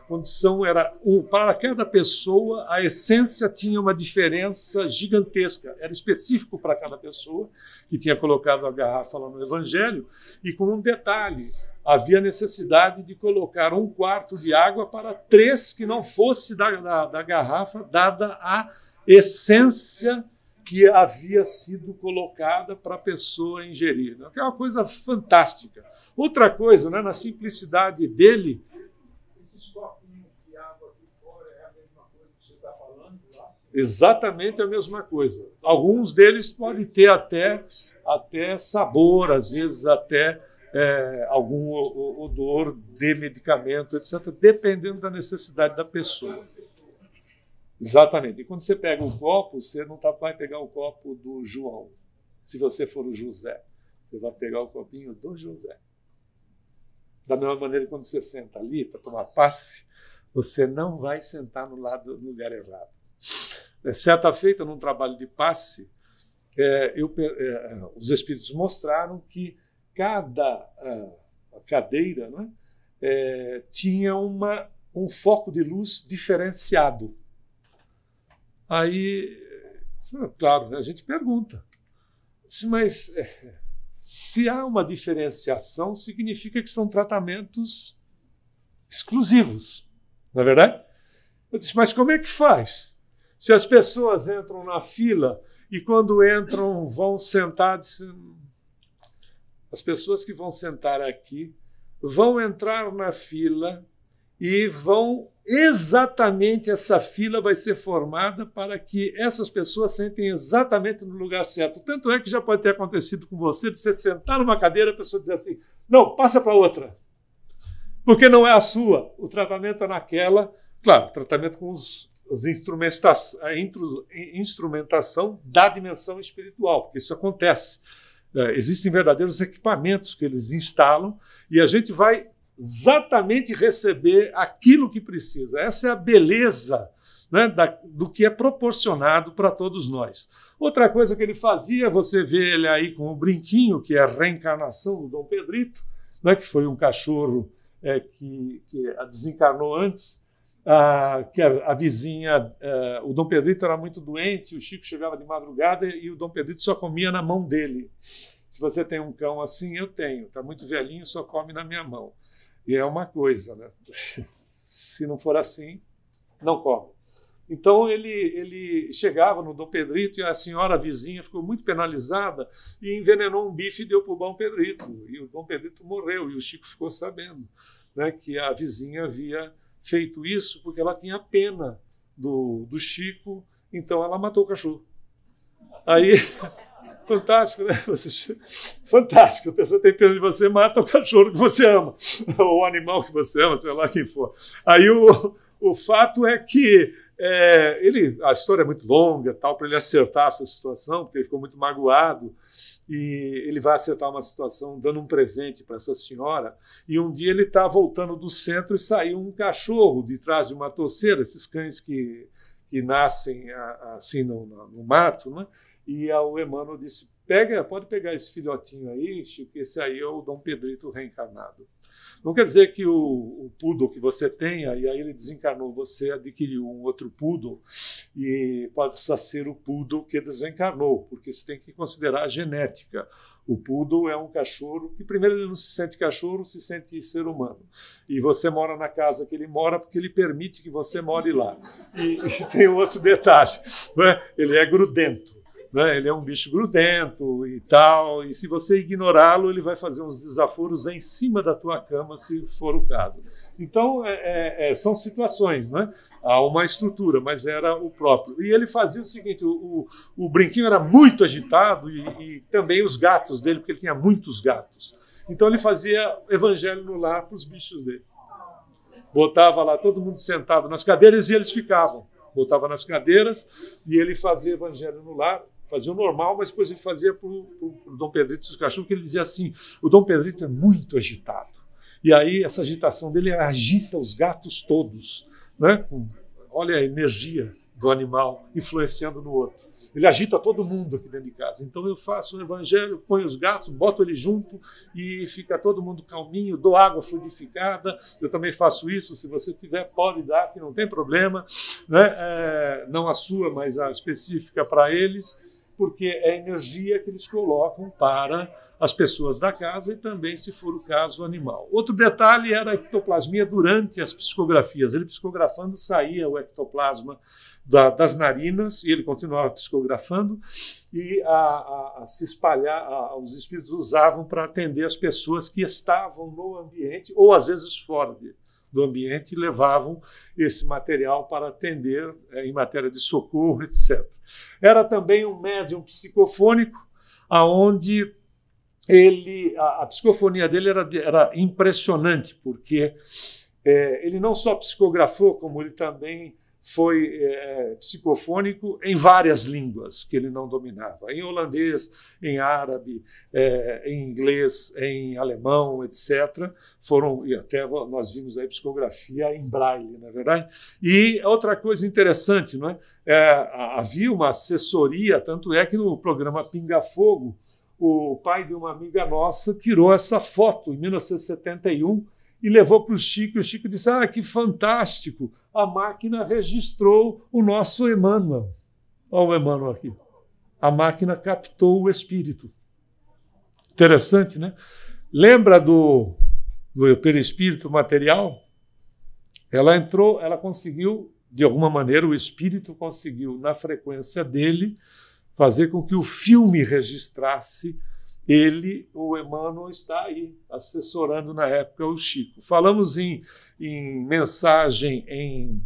condição era, para cada pessoa, a essência tinha uma diferença gigantesca. Era específico para cada pessoa que tinha colocado a garrafa lá no Evangelho, e com um detalhe, havia necessidade de colocar 1/4 de água para 3 que não fosse da garrafa, dada a essência que havia sido colocada para a pessoa ingerir. É uma coisa fantástica. Outra coisa, né, na simplicidade dele... Esses copinhos de água aqui fora é a mesma coisa que você está falando lá? Exatamente a mesma coisa. Alguns deles podem ter até sabor, às vezes até algum odor de medicamento, etc., dependendo da necessidade da pessoa. Exatamente. E quando você pega o copo, você não vai pegar o copo do João. Se você for o José, você vai pegar o copinho do José. Da mesma maneira, quando você senta ali para tomar passe, você não vai sentar no lugar errado. Certa feita, num trabalho de passe, os espíritos mostraram que cada cadeira, né, tinha um foco de luz diferenciado. Aí, claro, a gente pergunta, mas se há uma diferenciação, significa que são tratamentos exclusivos, não é verdade? Eu disse, mas como é que faz? Se as pessoas entram na fila e quando entram vão sentar, as pessoas que vão sentar aqui vão entrar na fila e exatamente essa fila vai ser formada para que essas pessoas sentem exatamente no lugar certo. Tanto é que já pode ter acontecido com você, de você sentar numa cadeira e a pessoa dizer assim, não, passa para outra, porque não é a sua, o tratamento é naquela, claro, tratamento com a instrumentação da dimensão espiritual, porque isso acontece. Existem verdadeiros equipamentos que eles instalam e a gente vai exatamente receber aquilo que precisa. Essa é a beleza, né, do que é proporcionado para todos nós. Outra coisa que ele fazia, você vê ele aí com o brinquinho, que é a reencarnação do Dom Pedrito, né, que foi um cachorro que desencarnou antes, que a vizinha, o Dom Pedrito era muito doente, o Chico chegava de madrugada e o Dom Pedrito só comia na mão dele. Se você tem um cão assim, eu tenho, está muito velhinho, só come na minha mão. E é uma coisa, né? Se não for assim, não come. Então ele chegava no Dom Pedrito e a senhora vizinha ficou muito penalizada e envenenou um bife e deu para o Dom Pedrito. E o Dom Pedrito morreu e o Chico ficou sabendo, né, que a vizinha havia feito isso porque ela tinha pena do Chico, então ela matou o cachorro. Aí, fantástico, né? Fantástico, a pessoa tem pena de você, mata o cachorro que você ama, ou o animal que você ama, sei lá quem for. Aí o fato é que a história é muito longa, tal, para ele acertar essa situação, porque ele ficou muito magoado, e ele vai acertar uma situação dando um presente para essa senhora, e um dia ele está voltando do centro e saiu um cachorro de trás de uma toceira, esses cães que nascem assim no mato, né? E o Emmanuel disse, pode pegar esse filhotinho aí, Chico, esse aí é o Dom Pedrito reencarnado. Não quer dizer que o poodle que você tenha, e aí ele desencarnou, você adquiriu um outro poodle, e pode ser o poodle que desencarnou, porque você tem que considerar a genética. O poodle é um cachorro que, primeiro, ele não se sente cachorro, se sente ser humano. E você mora na casa que ele mora porque ele permite que você more lá. E tem outro detalhe, né? Ele é grudento. Né? Ele é um bicho grudento e tal, e se você ignorá-lo, ele vai fazer uns desaforos em cima da tua cama, se for o caso. Então, são situações, né? Há uma estrutura, mas era o próprio. E ele fazia o seguinte, o brinquinho era muito agitado e também os gatos dele, porque ele tinha muitos gatos. Então, ele fazia evangelho no lar para os bichos dele. Botava lá todo mundo sentado nas cadeiras e eles ficavam. Botava nas cadeiras e ele fazia evangelho no lar, fazia o normal, mas depois ele fazia para o Dom Pedrito e os cachorros, que ele dizia assim, o Dom Pedrito é muito agitado. E aí essa agitação dele agita os gatos todos, né? Olha a energia do animal influenciando no outro. Ele agita todo mundo aqui dentro de casa. Então eu faço o evangelho, ponho os gatos, boto ele junto e fica todo mundo calminho, dou água fluidificada. Eu também faço isso, se você tiver, pode dar, que não tem problema, né? Não a sua, mas a específica para eles, porque é a energia que eles colocam para as pessoas da casa e também, se for o caso, o animal. Outro detalhe era a ectoplasmia durante as psicografias. Ele psicografando, saía o ectoplasma das narinas e ele continuava psicografando e a se espalhar, os espíritos usavam para atender as pessoas que estavam no ambiente ou às vezes fora do ambiente e levavam esse material para atender em matéria de socorro, etc. Era também um médium psicofônico, onde a psicofonia dele era impressionante, porque ele não só psicografou, como ele também foi psicofônico em várias línguas que ele não dominava, em holandês, em árabe, em inglês, em alemão, etc. E até nós vimos aí psicografia em braille, não é verdade? E outra coisa interessante, não é? Havia uma assessoria, tanto é que no programa Pinga Fogo, o pai de uma amiga nossa tirou essa foto em 1971 e levou para o Chico, e o Chico disse, que fantástico, a máquina registrou o nosso Emmanuel. Olha o Emmanuel aqui. A máquina captou o espírito. Interessante, né? Lembra do perispírito material? Ela conseguiu, de alguma maneira, o espírito conseguiu, na frequência dele, fazer com que o filme registrasse o Emmanuel está aí, assessorando na época o Chico. Falamos em mensagem em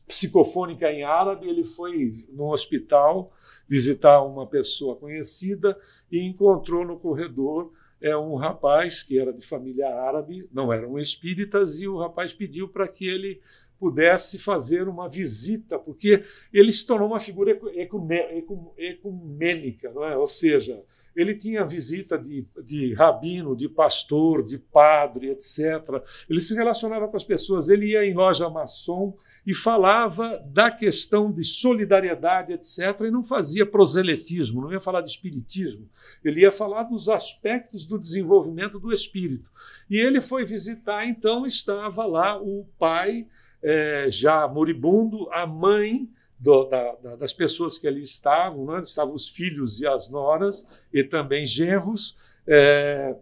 psicofônica em árabe, ele foi no hospital visitar uma pessoa conhecida e encontrou no corredor um rapaz que era de família árabe, não eram espíritas, e o rapaz pediu para que ele pudesse fazer uma visita, porque ele se tornou uma figura ecumênica, não é? Ou seja, ele tinha visita de rabino, de pastor, de padre, etc. Ele se relacionava com as pessoas, ele ia em loja maçom e falava da questão de solidariedade, etc., e não fazia proselitismo, não ia falar de espiritismo, ele ia falar dos aspectos do desenvolvimento do espírito. E ele foi visitar, então estava lá o pai, já moribundo, a mãe das pessoas que ali estavam, né? Estavam os filhos e as noras, e também genros,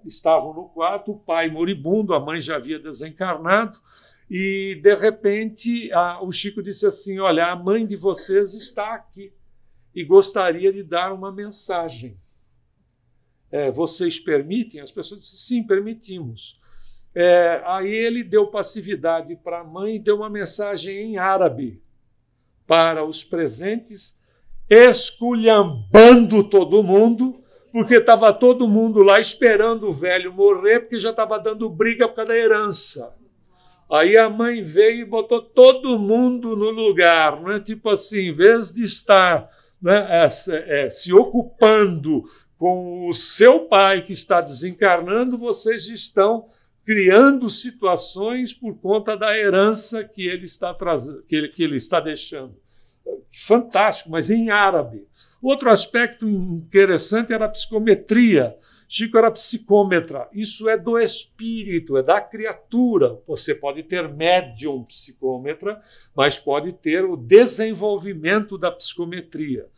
estavam no quarto, o pai moribundo, a mãe já havia desencarnado, e, de repente, o Chico disse assim, olha, a mãe de vocês está aqui e gostaria de dar uma mensagem. Vocês permitem? As pessoas disseram, sim, permitimos. Aí ele deu passividade para a mãe e deu uma mensagem em árabe para os presentes, esculhambando todo mundo, porque estava todo mundo lá esperando o velho morrer, porque já estava dando briga por causa da herança. Aí a mãe veio e botou todo mundo no lugar, né? Tipo assim, em vez de estar, né, se ocupando com o seu pai que está desencarnando, vocês estão criando situações por conta da herança que ele está trazendo, que ele está deixando. Fantástico, mas em árabe. Outro aspecto interessante era a psicometria. Chico era psicômetra. Isso é do espírito, é da criatura. Você pode ter médium psicômetra, mas pode ter o desenvolvimento da psicometria.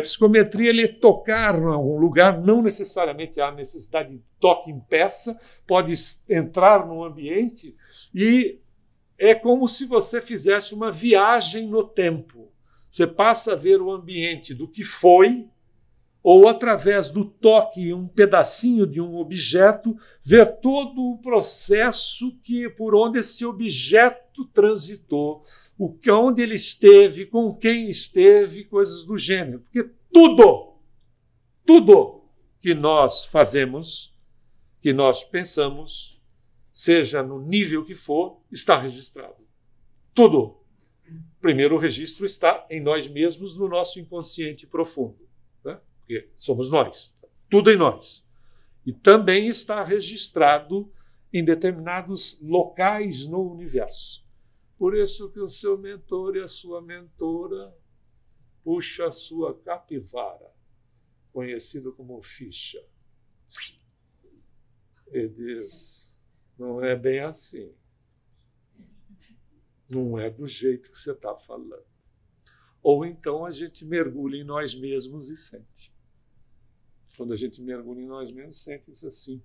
Psicometria, ele tocar em um lugar, não necessariamente há necessidade de toque em peça, pode entrar no ambiente e é como se você fizesse uma viagem no tempo. Você passa a ver o ambiente do que foi, ou através do toque em um pedacinho de um objeto, ver todo o processo por onde esse objeto transitou, onde ele esteve, com quem esteve, coisas do gênero. Porque tudo que nós fazemos, que nós pensamos, seja no nível que for, está registrado. Tudo. Primeiro, o registro está em nós mesmos, no nosso inconsciente profundo, né? Porque somos nós, tudo em nós. E também está registrado em determinados locais no universo. Por isso que o seu mentor e a sua mentora puxa a sua capivara, conhecido como ficha, e diz, não é bem assim. Não é do jeito que você está falando. Ou então a gente mergulha em nós mesmos e sente. Quando a gente mergulha em nós mesmos, sente isso assim.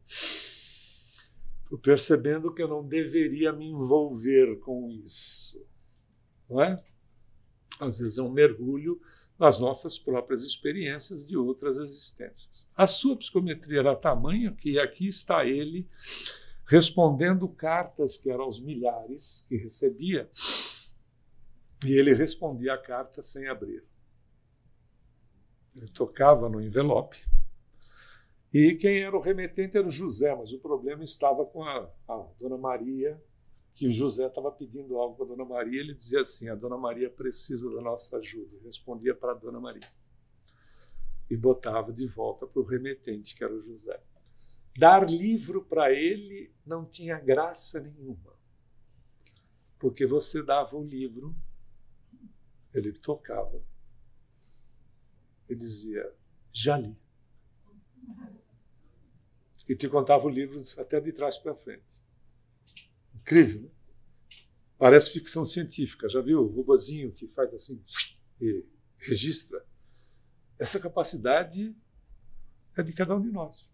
Estou percebendo que eu não deveria me envolver com isso. Não é? Às vezes é um mergulho nas nossas próprias experiências de outras existências. A sua psicometria era tamanha que aqui está ele respondendo cartas que eram aos milhares que recebia, e ele respondia a carta sem abrir. Ele tocava no envelope, e quem era o remetente era o José, mas o problema estava com a Dona Maria, que o José estava pedindo algo para a Dona Maria, ele dizia assim: a Dona Maria precisa da nossa ajuda. Ele respondia para a Dona Maria e botava de volta para o remetente, que era o José. Dar livro para ele não tinha graça nenhuma, porque você dava o livro, ele tocava e dizia: já li. E te contava o livro até de trás para frente. Incrível, né? Parece ficção científica. Já viu o robozinho que faz assim e registra? Essa capacidade é de cada um de nós.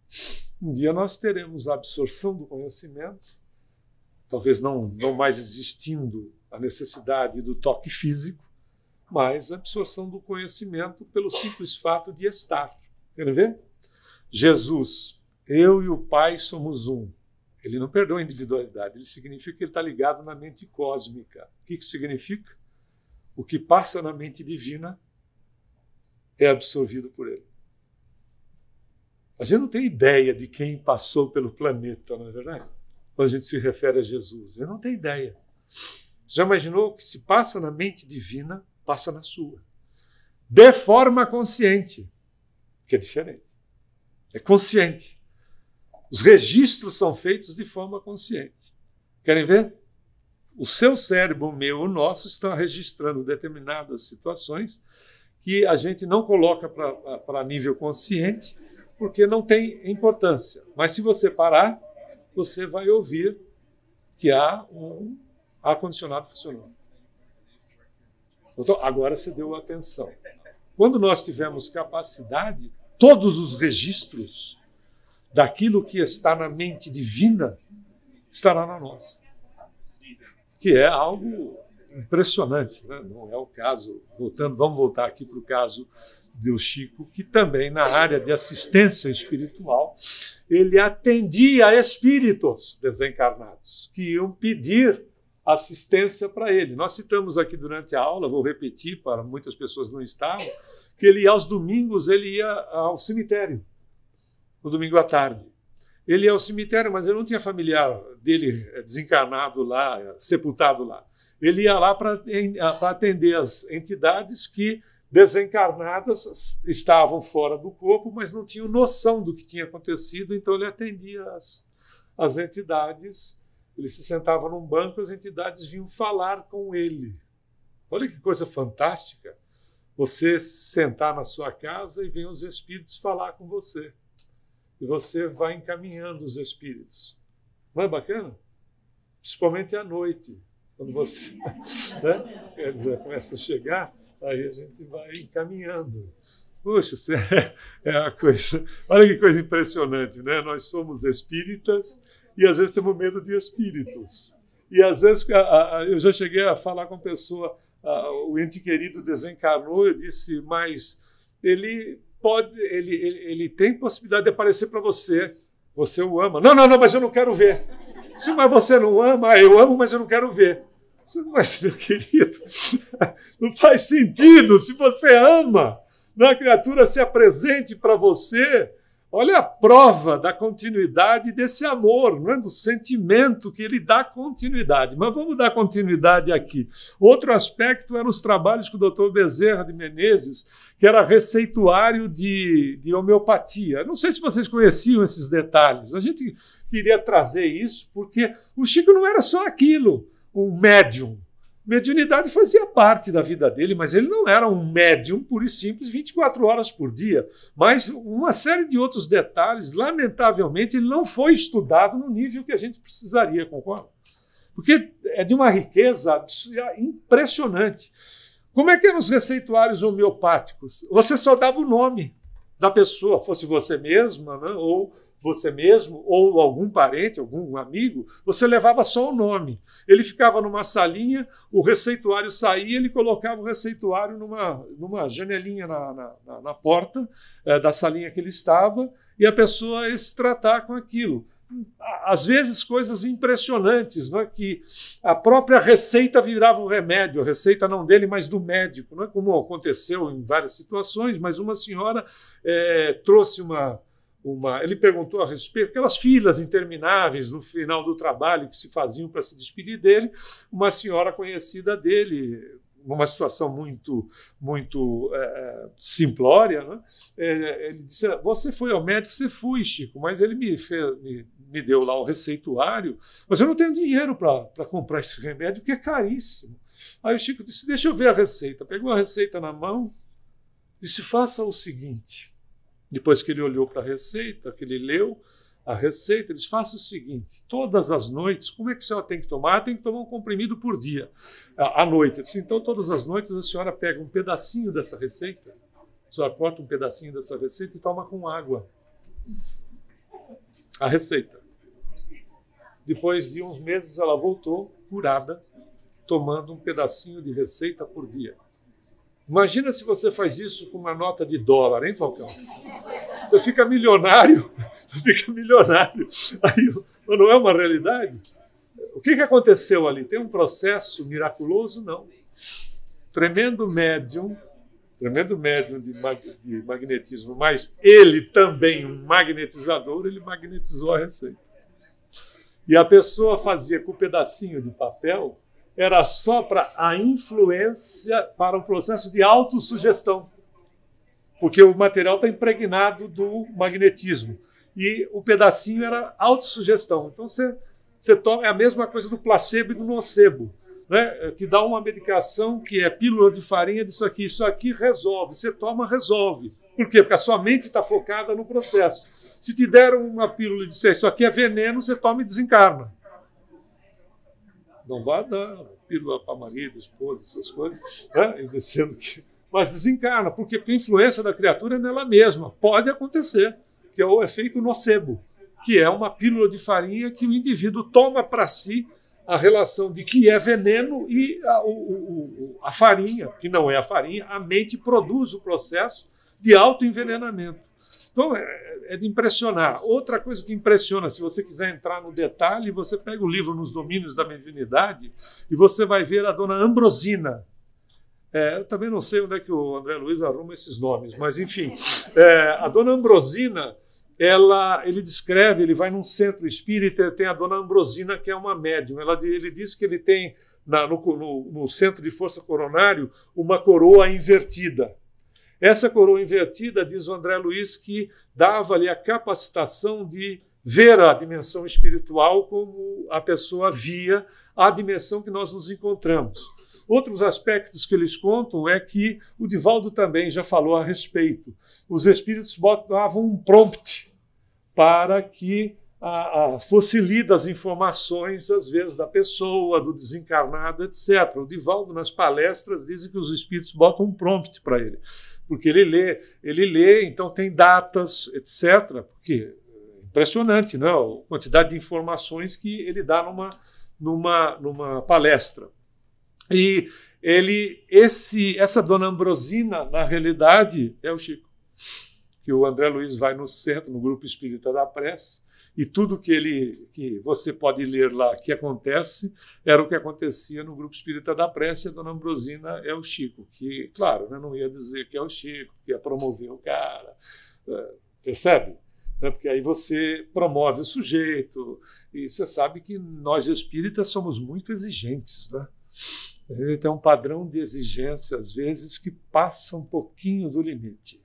Um dia nós teremos a absorção do conhecimento, talvez não mais existindo a necessidade do toque físico, mas a absorção do conhecimento pelo simples fato de estar. Querem ver? Jesus, eu e o Pai somos um. Ele não perdoa a individualidade, ele significa que ele está ligado na mente cósmica. O que significa? O que passa na mente divina é absorvido por ele. A gente não tem ideia de quem passou pelo planeta, não é verdade? Quando a gente se refere a Jesus. Eu não tenho ideia. Já imaginou o que se passa na mente divina, passa na sua? De forma consciente, que é diferente. É consciente. Os registros são feitos de forma consciente. Querem ver? O seu cérebro, o meu, o nosso, estão registrando determinadas situações que a gente não coloca para nível consciente, porque não tem importância. Mas se você parar, você vai ouvir que há um ar-condicionado funcionando. Então, agora você deu atenção. Quando nós tivermos capacidade, todos os registros daquilo que está na mente divina estará na nossa. Que é algo impressionante, né? Não é o caso, vamos voltar aqui para o caso do Chico, que também na área de assistência espiritual, ele atendia espíritos desencarnados que iam pedir assistência para ele. Nós citamos aqui durante a aula, vou repetir para muitas pessoas não estavam, que ele aos domingos ele ia ao cemitério, no domingo à tarde. Ele ia ao cemitério, mas ele não tinha familiar dele desencarnado lá, sepultado lá. Ele ia lá para atender as entidades que desencarnadas estavam fora do corpo, mas não tinham noção do que tinha acontecido, então ele atendia as entidades. Ele se sentava num banco, as entidades vinham falar com ele. Olha que coisa fantástica, você sentar na sua casa e vem os espíritos falar com você. E você vai encaminhando os espíritos. Não é bacana? Principalmente à noite, quando você né? Quer dizer, começa a chegar, aí a gente vai encaminhando. Puxa, isso é uma coisa... Olha que coisa impressionante, né? Nós somos espíritas e às vezes temos medo de espíritos. E às vezes eu já cheguei a falar com a pessoa, o ente querido desencarnou, eu disse, mas ele tem possibilidade de aparecer para você. Você o ama. Não, mas eu não quero ver. Sim, mas você não ama? Eu amo, mas eu não quero ver. Mas, meu querido, não faz sentido. Se você ama, a criatura se apresente para você. Olha a prova da continuidade desse amor, não é? Do sentimento que ele dá continuidade. Mas vamos dar continuidade aqui. Outro aspecto eram os trabalhos com o Dr. Bezerra de Menezes, que era receituário de homeopatia. Não sei se vocês conheciam esses detalhes. A gente queria trazer isso porque o Chico não era só aquilo, um médium. Mediunidade fazia parte da vida dele, mas ele não era um médium puro e simples 24 horas por dia. Mas uma série de outros detalhes, lamentavelmente, ele não foi estudado no nível que a gente precisaria, concorda? Porque é de uma riqueza impressionante. Como é que eram os receituários homeopáticos? Você só dava o nome da pessoa, fosse você mesma, né? Ou você mesmo, ou algum parente, algum amigo, você levava só o nome. Ele ficava numa salinha, o receituário saía, ele colocava o receituário numa janelinha na porta da salinha que ele estava, e a pessoa ia se tratar com aquilo. Às vezes coisas impressionantes, não é? Que a própria receita virava um remédio, a receita não dele, mas do médico, não é? Como aconteceu em várias situações, mas uma senhora trouxe uma Ele perguntou a respeito, aquelas filas intermináveis no final do trabalho que se faziam para se despedir dele, uma senhora conhecida dele, numa situação muito simplória, né? Ele disse: você foi ao médico? Você foi, Chico, mas ele me deu lá o receituário, mas eu não tenho dinheiro para comprar esse remédio, que é caríssimo. Aí o Chico disse: deixa eu ver a receita. Pegou a receita na mão, disse: faça o seguinte. Depois que ele olhou para a receita, que ele leu a receita, ele disse: faça o seguinte, todas as noites, como é que a senhora tem que tomar? Tem que tomar um comprimido por dia, à noite. Ele disse: então, todas as noites a senhora pega um pedacinho dessa receita, a senhora corta um pedacinho dessa receita e toma com água a receita. Depois de uns meses, ela voltou curada, tomando um pedacinho de receita por dia. Imagina se você faz isso com uma nota de dólar, hein, Falcão? Você fica milionário. Você fica milionário. Aí, não é uma realidade? O que aconteceu ali? Tem um processo miraculoso? Não. Tremendo médium de magnetismo, mas ele também, um magnetizador, ele magnetizou a receita. E a pessoa fazia com um pedacinho de papel, era só para a influência, para o processo de autossugestão, porque o material está impregnado do magnetismo. E o pedacinho era autossugestão. Então você toma, é a mesma coisa do placebo e do nocebo, né? Te dá uma medicação que é pílula de farinha disso aqui, isso aqui resolve. Você toma, resolve. Por quê? Porque a sua mente está focada no processo. Se te deram uma pílula e disser isso aqui é veneno, você toma e desencarna. Não vai dar pílula para marido, esposa, essas coisas, né? Mas desencarna. Por quê? Porque a influência da criatura é nela mesma. Pode acontecer, que é o efeito nocebo, que é uma pílula de farinha que o indivíduo toma para si a relação de que é veneno e a farinha, que não é a farinha, a mente produz o processo de autoenvenenamento. Então, é de impressionar. Outra coisa que impressiona, se você quiser entrar no detalhe, você pega o livro Nos Domínios da Mediunidade e você vai ver a dona Ambrosina. Eu também não sei onde é que o André Luiz arruma esses nomes, mas, enfim, a dona Ambrosina, ele descreve, ele vai num centro espírita, tem a dona Ambrosina, que é uma médium. Ele diz que ele tem, no centro de força coronário, uma coroa invertida. Essa coroa invertida, diz o André Luiz, que dava-lhe a capacitação de ver a dimensão espiritual como a pessoa via a dimensão que nós nos encontramos. Outros aspectos que eles contam é que o Divaldo também já falou a respeito. Os espíritos botavam um prompt para que fosse lidas as informações, às vezes, da pessoa, do desencarnado, etc. O Divaldo, nas palestras, diz que os espíritos botam um prompt para ele. Porque ele lê, então tem datas, etc. Porque é impressionante, né? A quantidade de informações que ele dá numa palestra. E essa dona Ambrosina, na realidade, é o Chico. Que o André Luiz vai no centro, no Grupo Espírita da Prece, e tudo que você pode ler lá que acontece era o que acontecia no Grupo Espírita da Prece. A dona Ambrosina é o Chico, que, claro, né, não ia dizer que é o Chico, que ia promover o cara, percebe? Porque aí você promove o sujeito, e você sabe que nós espíritas somos muito exigentes, né? A gente tem um padrão de exigência, às vezes, que passa um pouquinho do limite,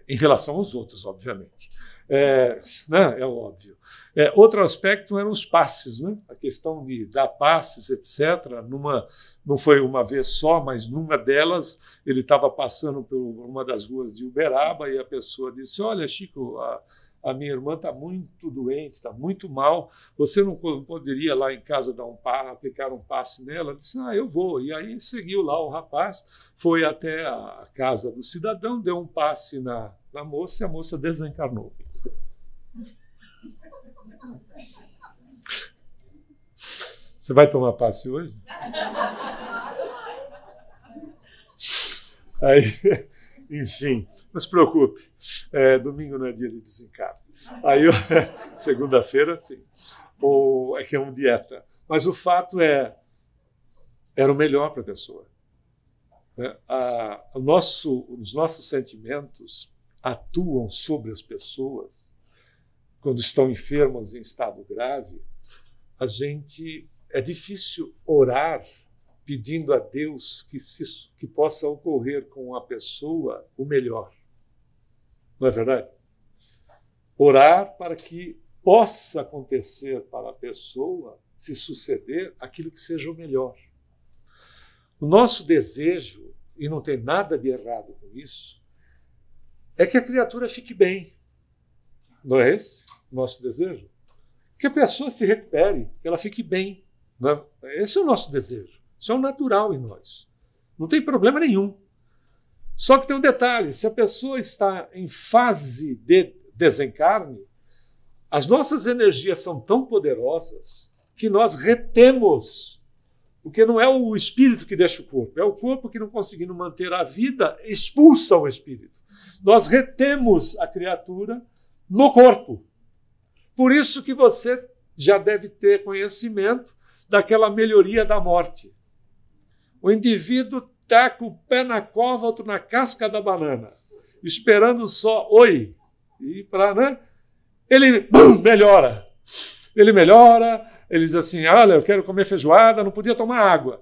em relação aos outros, obviamente. Né? É óbvio. Outro aspecto eram os passes, né? A questão de dar passes, etc. Não foi uma vez só, mas numa delas ele estava passando por uma das ruas de Uberaba e a pessoa disse: olha, Chico, a minha irmã está muito doente, está muito mal, você não poderia lá em casa aplicar um passe nela? Ela disse: eu vou. E aí seguiu lá o rapaz, foi até a casa do cidadão, deu um passe na moça e a moça desencarnou. Você vai tomar passe hoje? Aí, enfim, não se preocupe, domingo não é dia de desencarno. Aí, segunda-feira, sim. É que é uma dieta. Mas o fato era o melhor para a pessoa. Os nossos sentimentos, atuam sobre as pessoas, quando estão enfermas em estado grave, é difícil orar pedindo a Deus que possa ocorrer com a pessoa o melhor. Não é verdade? Orar para que possa acontecer para a pessoa se suceder aquilo que seja o melhor. O nosso desejo, e não tem nada de errado com isso, é que a criatura fique bem. Não é esse o nosso desejo? Que a pessoa se recupere, que ela fique bem. Não é? Esse é o nosso desejo. Isso é o natural em nós. Não tem problema nenhum. Só que tem um detalhe: se a pessoa está em fase de desencarne, as nossas energias são tão poderosas que nós retemos. Porque não é o espírito que deixa o corpo, é o corpo que, não conseguindo manter a vida, expulsa o espírito. Nós retemos a criatura no corpo. Por isso que você já deve ter conhecimento daquela melhoria da morte. O indivíduo está com o pé na cova, outro na casca da banana, esperando só oi. E né? Ele melhora. Ele melhora. Ele diz assim, olha, eu quero comer feijoada, não podia tomar água.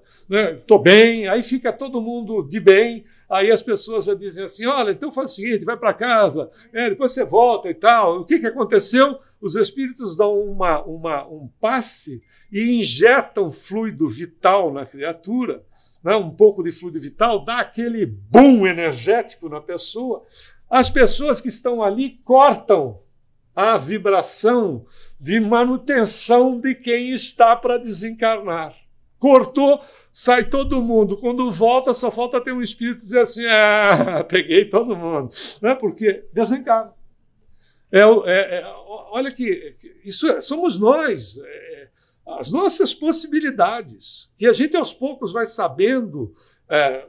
Estou bem, aí fica todo mundo de bem, aí as pessoas já dizem assim, olha, então faz o seguinte, vai para casa, depois você volta e tal. O que aconteceu? Os espíritos dão um passe e injetam fluido vital na criatura, né? Um pouco de fluido vital, dá aquele boom energético na pessoa. As pessoas que estão ali cortam a vibração de manutenção de quem está para desencarnar. Cortou, sai todo mundo. Quando volta, só falta ter um espírito dizer assim, peguei todo mundo. Não é? Porque desencarna. Olha que isso somos nós, as nossas possibilidades, que a gente aos poucos vai sabendo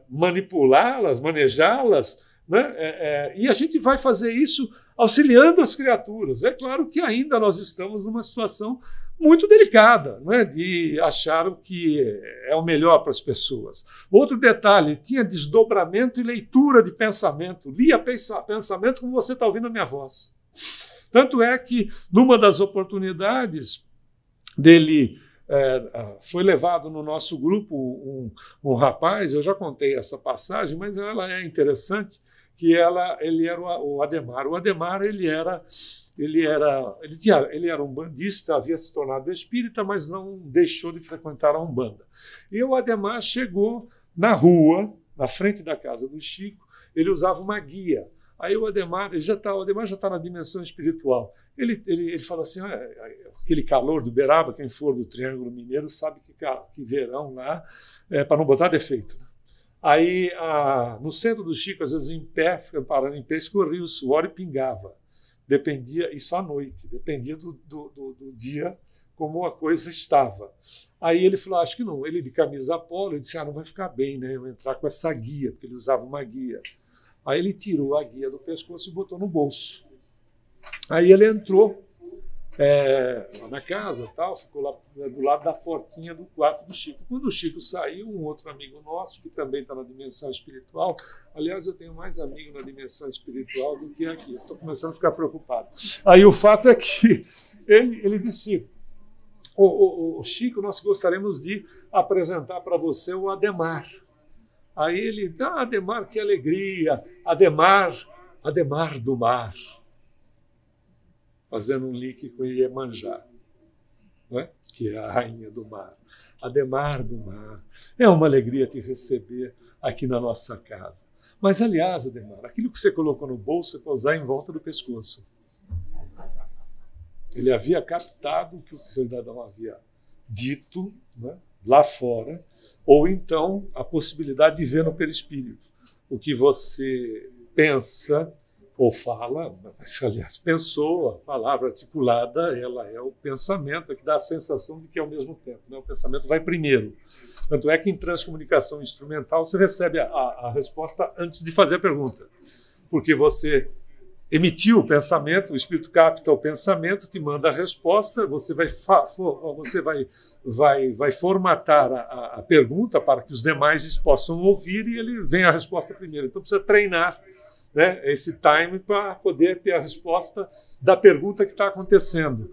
manipulá-las, manejá-las, né? E a gente vai fazer isso auxiliando as criaturas. É claro que ainda nós estamos numa situação muito delicada, não é? De achar o que é o melhor para as pessoas. Outro detalhe, tinha desdobramento e leitura de pensamento. Lia pensamento como você está ouvindo a minha voz. Tanto é que, numa das oportunidades dele, foi levado no nosso grupo um rapaz, eu já contei essa passagem, mas ela é interessante, que ele era o Ademar. O Ademar ele era um bandista, havia se tornado espírita, mas não deixou de frequentar a Umbanda. E o Ademar chegou na rua, na frente da casa do Chico, ele usava uma guia. Aí o Ademar já está na dimensão espiritual. Ele fala assim, aquele calor do Uberaba, quem for do Triângulo Mineiro sabe que verão lá é para não botar defeito. Aí, no centro do Chico, às vezes em pé, parando em pé, escorria o suor e pingava. Dependia, isso à noite, dependia do dia, como a coisa estava. Aí ele falou, acho que não. Ele de camisa polo, ele disse, não vai ficar bem, né? Eu vou entrar com essa guia, porque ele usava uma guia. Aí ele tirou a guia do pescoço e botou no bolso. Aí ele entrou lá na casa, tal, ficou lá do lado da portinha do quarto do Chico. Quando o Chico saiu, um outro amigo nosso, que também está na dimensão espiritual, aliás, eu tenho mais amigo na dimensão espiritual do que aqui, estou começando a ficar preocupado. Aí o fato é que ele disse, o Chico, nós gostaríamos de apresentar para você o Ademar. Aí ele, Ademar, que alegria, Ademar do mar. Fazendo um link com Iemanjá, né? Que é a rainha do mar. Ademar do mar. É uma alegria te receber aqui na nossa casa. Mas, aliás, Ademar, aquilo que você colocou no bolso é para usar em volta do pescoço. Ele havia captado o que o cidadão havia dito, né, lá fora, ou então a possibilidade de ver no perispírito. O que você pensa ou fala, mas, aliás, pensou, a palavra articulada, ela é o pensamento, que dá a sensação de que é ao mesmo tempo, né? O pensamento vai primeiro. Tanto é que em transcomunicação instrumental você recebe a resposta antes de fazer a pergunta, porque você emitiu o pensamento, o espírito capta o pensamento, te manda a resposta, você vai formatar a pergunta para que os demais possam ouvir e ele vem a resposta primeiro. Então precisa treinar né, esse time para poder ter a resposta da pergunta que está acontecendo.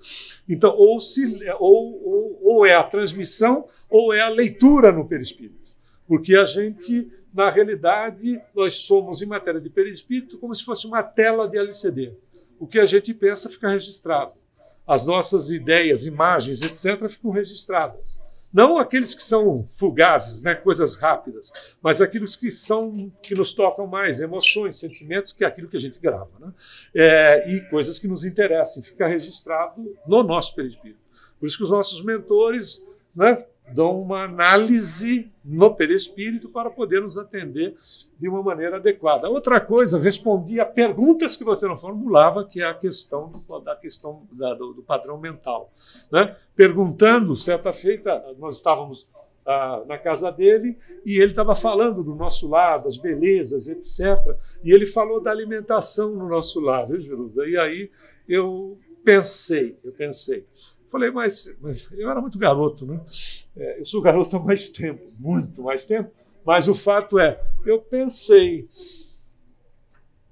Então, ou é a transmissão ou é a leitura no perispírito. Porque a gente, na realidade, nós somos, em matéria de perispírito, como se fosse uma tela de LCD. O que a gente pensa fica registrado. As nossas ideias, imagens, etc., ficam registradas. Não aqueles que são fugazes, né, coisas rápidas, mas aqueles que nos tocam mais, emoções, sentimentos, que é aquilo que a gente grava, né? E coisas que nos interessam, fica registrado no nosso perispírito. Por isso que os nossos mentores, né, dão uma análise no perispírito para poder nos atender de uma maneira adequada. Outra coisa, respondi a perguntas que você não formulava, que é a questão do padrão mental, né? Perguntando, certa feita, nós estávamos na casa dele e ele estava falando do nosso lar, das belezas, etc. E ele falou da alimentação no nosso lar, viu, Jerusa? E aí eu pensei, falei, mas eu era muito garoto, né? Eu sou garoto há mais tempo, muito mais tempo, mas o fato é, eu pensei,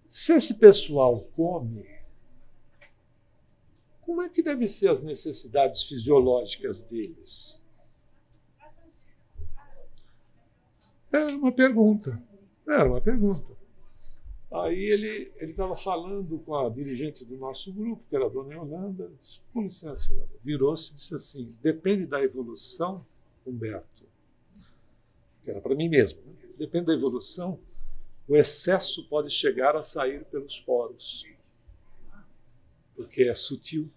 se esse pessoal come, como é que devem ser as necessidades fisiológicas deles? Era uma pergunta. Aí ele estava falando com a dirigente do nosso grupo, que era a dona Yolanda, disse, com licença, Yolanda, virou-se e disse assim, depende da evolução, Humberto, que era para mim mesmo, né? Depende da evolução, o excesso pode chegar a sair pelos poros, porque é sutil,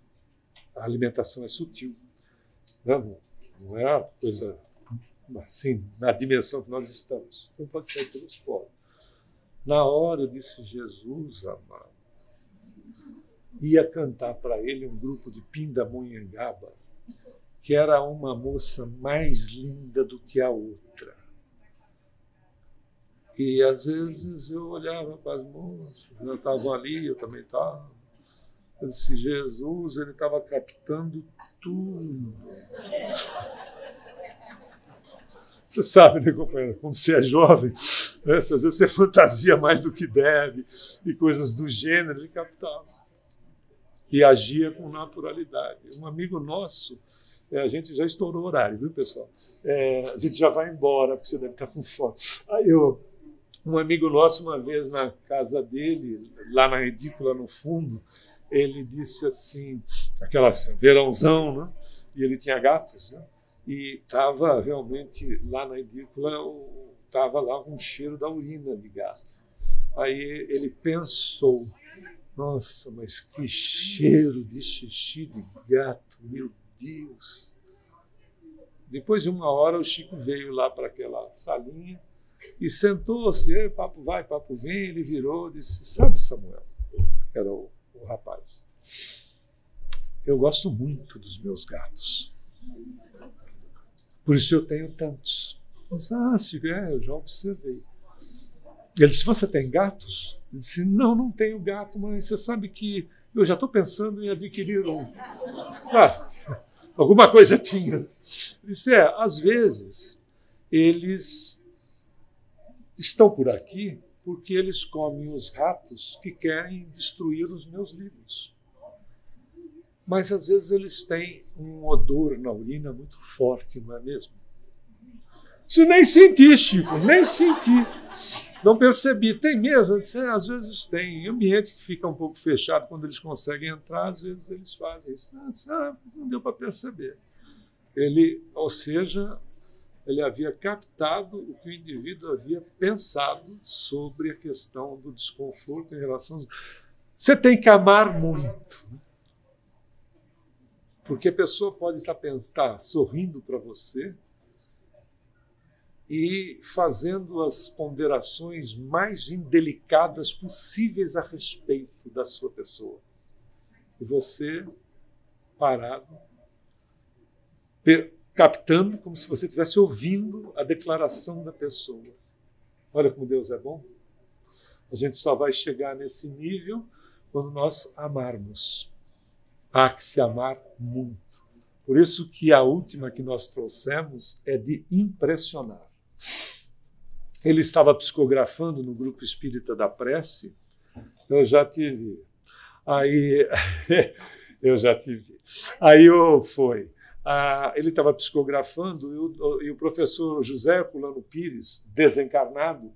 a alimentação é sutil, não é uma coisa assim, na dimensão que nós estamos, então pode sair pelos poros. Na hora eu disse, Jesus amado, ia cantar para ele um grupo de Pindamonhangaba, que era uma moça mais linda do que a outra. E às vezes eu olhava para as moças, elas estavam ali, eu também estava. Eu disse, Jesus, ele estava captando tudo. Você sabe, né, companheiro, quando você é jovem, né, às vezes você fantasia mais do que deve, e coisas do gênero, ele captava. E agia com naturalidade. Um amigo nosso, a gente já estourou o horário, viu, pessoal? A gente já vai embora, porque você deve estar com fome. Aí um amigo nosso, uma vez na casa dele, lá na edícula no fundo, ele disse assim, aquela verãozão, né? E ele tinha gatos, né? E estava realmente lá na edícula, estava lá um cheiro da urina de gato. Aí ele pensou, nossa, mas que cheiro de xixi de gato, meu Deus. Depois de uma hora o Chico veio lá para aquela salinha e sentou-se, papo vai, papo vem, ele virou e disse, sabe, Samuel, que era o rapaz, eu gosto muito dos meus gatos. Por isso eu tenho tantos. Eu disse, eu já observei. Ele disse, você tem gatos? Eu disse, não tenho gato, mas você sabe que eu já estou pensando em adquirir um. Alguma coisa tinha. Ele disse, às vezes eles estão por aqui porque eles comem os ratos que querem destruir os meus livros. Mas às vezes eles têm um odor na urina muito forte, não é mesmo? Isso nem senti, Chico, nem senti. Não percebi. Tem mesmo? Eu disse, às vezes tem. Em ambiente que fica um pouco fechado, quando eles conseguem entrar, às vezes eles fazem isso. Não deu para perceber. Ou seja, ele havia captado o que o indivíduo havia pensado sobre a questão do desconforto em relação... Você tem que amar muito. Porque a pessoa pode estar sorrindo para você e fazendo as ponderações mais indelicadas possíveis a respeito da sua pessoa. E você, parado, captando como se você estivesse ouvindo a declaração da pessoa. Olha como Deus é bom. A gente só vai chegar nesse nível quando nós amarmos. Há que se amar muito. Por isso que a última que nós trouxemos é de impressionar. Ele estava psicografando no Grupo Espírita da Prece Eu já tive. Aí, eu já tive. Aí ele estava psicografando e o professor José Herculano Pires, desencarnado,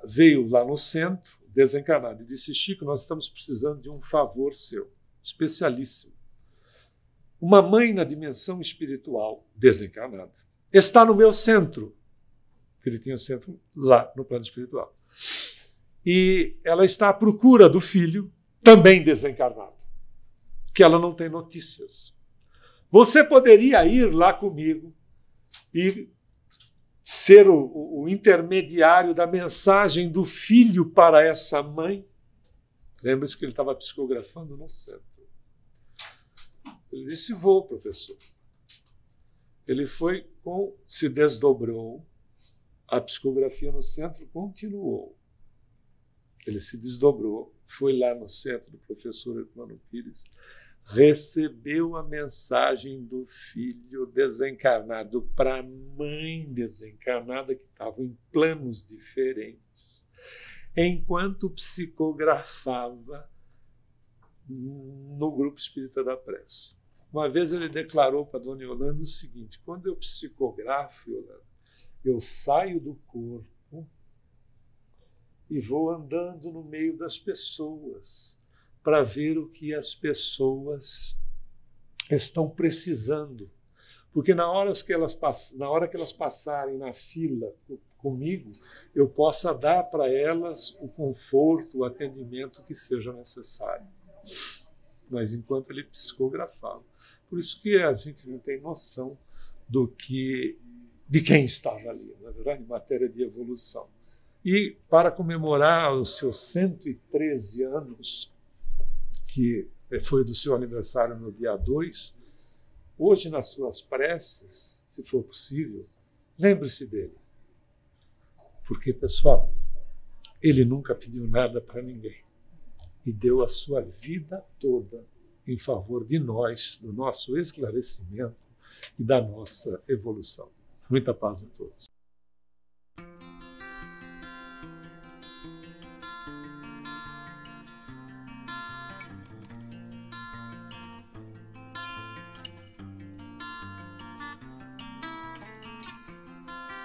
veio lá no centro, desencarnado, e disse: Chico, nós estamos precisando de um favor seu, especialíssimo. Uma mãe na dimensão espiritual, desencarnada, está no meu centro. Ele tinha o centro lá no plano espiritual. E ela está à procura do filho, também desencarnado, que ela não tem notícias. Você poderia ir lá comigo e ser o intermediário da mensagem do filho para essa mãe? Lembra-se que ele estava psicografando no centro. Ele disse: vou, professor. Ele foi, se desdobrou, a psicografia no centro continuou. Ele se desdobrou, foi lá no centro do professor Herculano Pires, recebeu a mensagem do filho desencarnado para a mãe desencarnada, que estava em planos diferentes, enquanto psicografava no Grupo Espírita da Prece. Uma vez ele declarou para a dona Yolanda o seguinte: quando eu psicografo, Yolanda, eu saio do corpo e vou andando no meio das pessoas para ver o que as pessoas estão precisando. Porque na hora que elas passarem na fila comigo, eu possa dar para elas o conforto, o atendimento que seja necessário. Mas enquanto ele psicografava. Por isso que a gente não tem noção de quem estava ali, na verdade, em matéria de evolução. E para comemorar os seus 113 anos, que foi do seu aniversário no dia 2, hoje nas suas preces, se for possível, lembre-se dele. Porque, pessoal, ele nunca pediu nada para ninguém e deu a sua vida toda em favor de nós, do nosso esclarecimento e da nossa evolução. Muita paz a todos.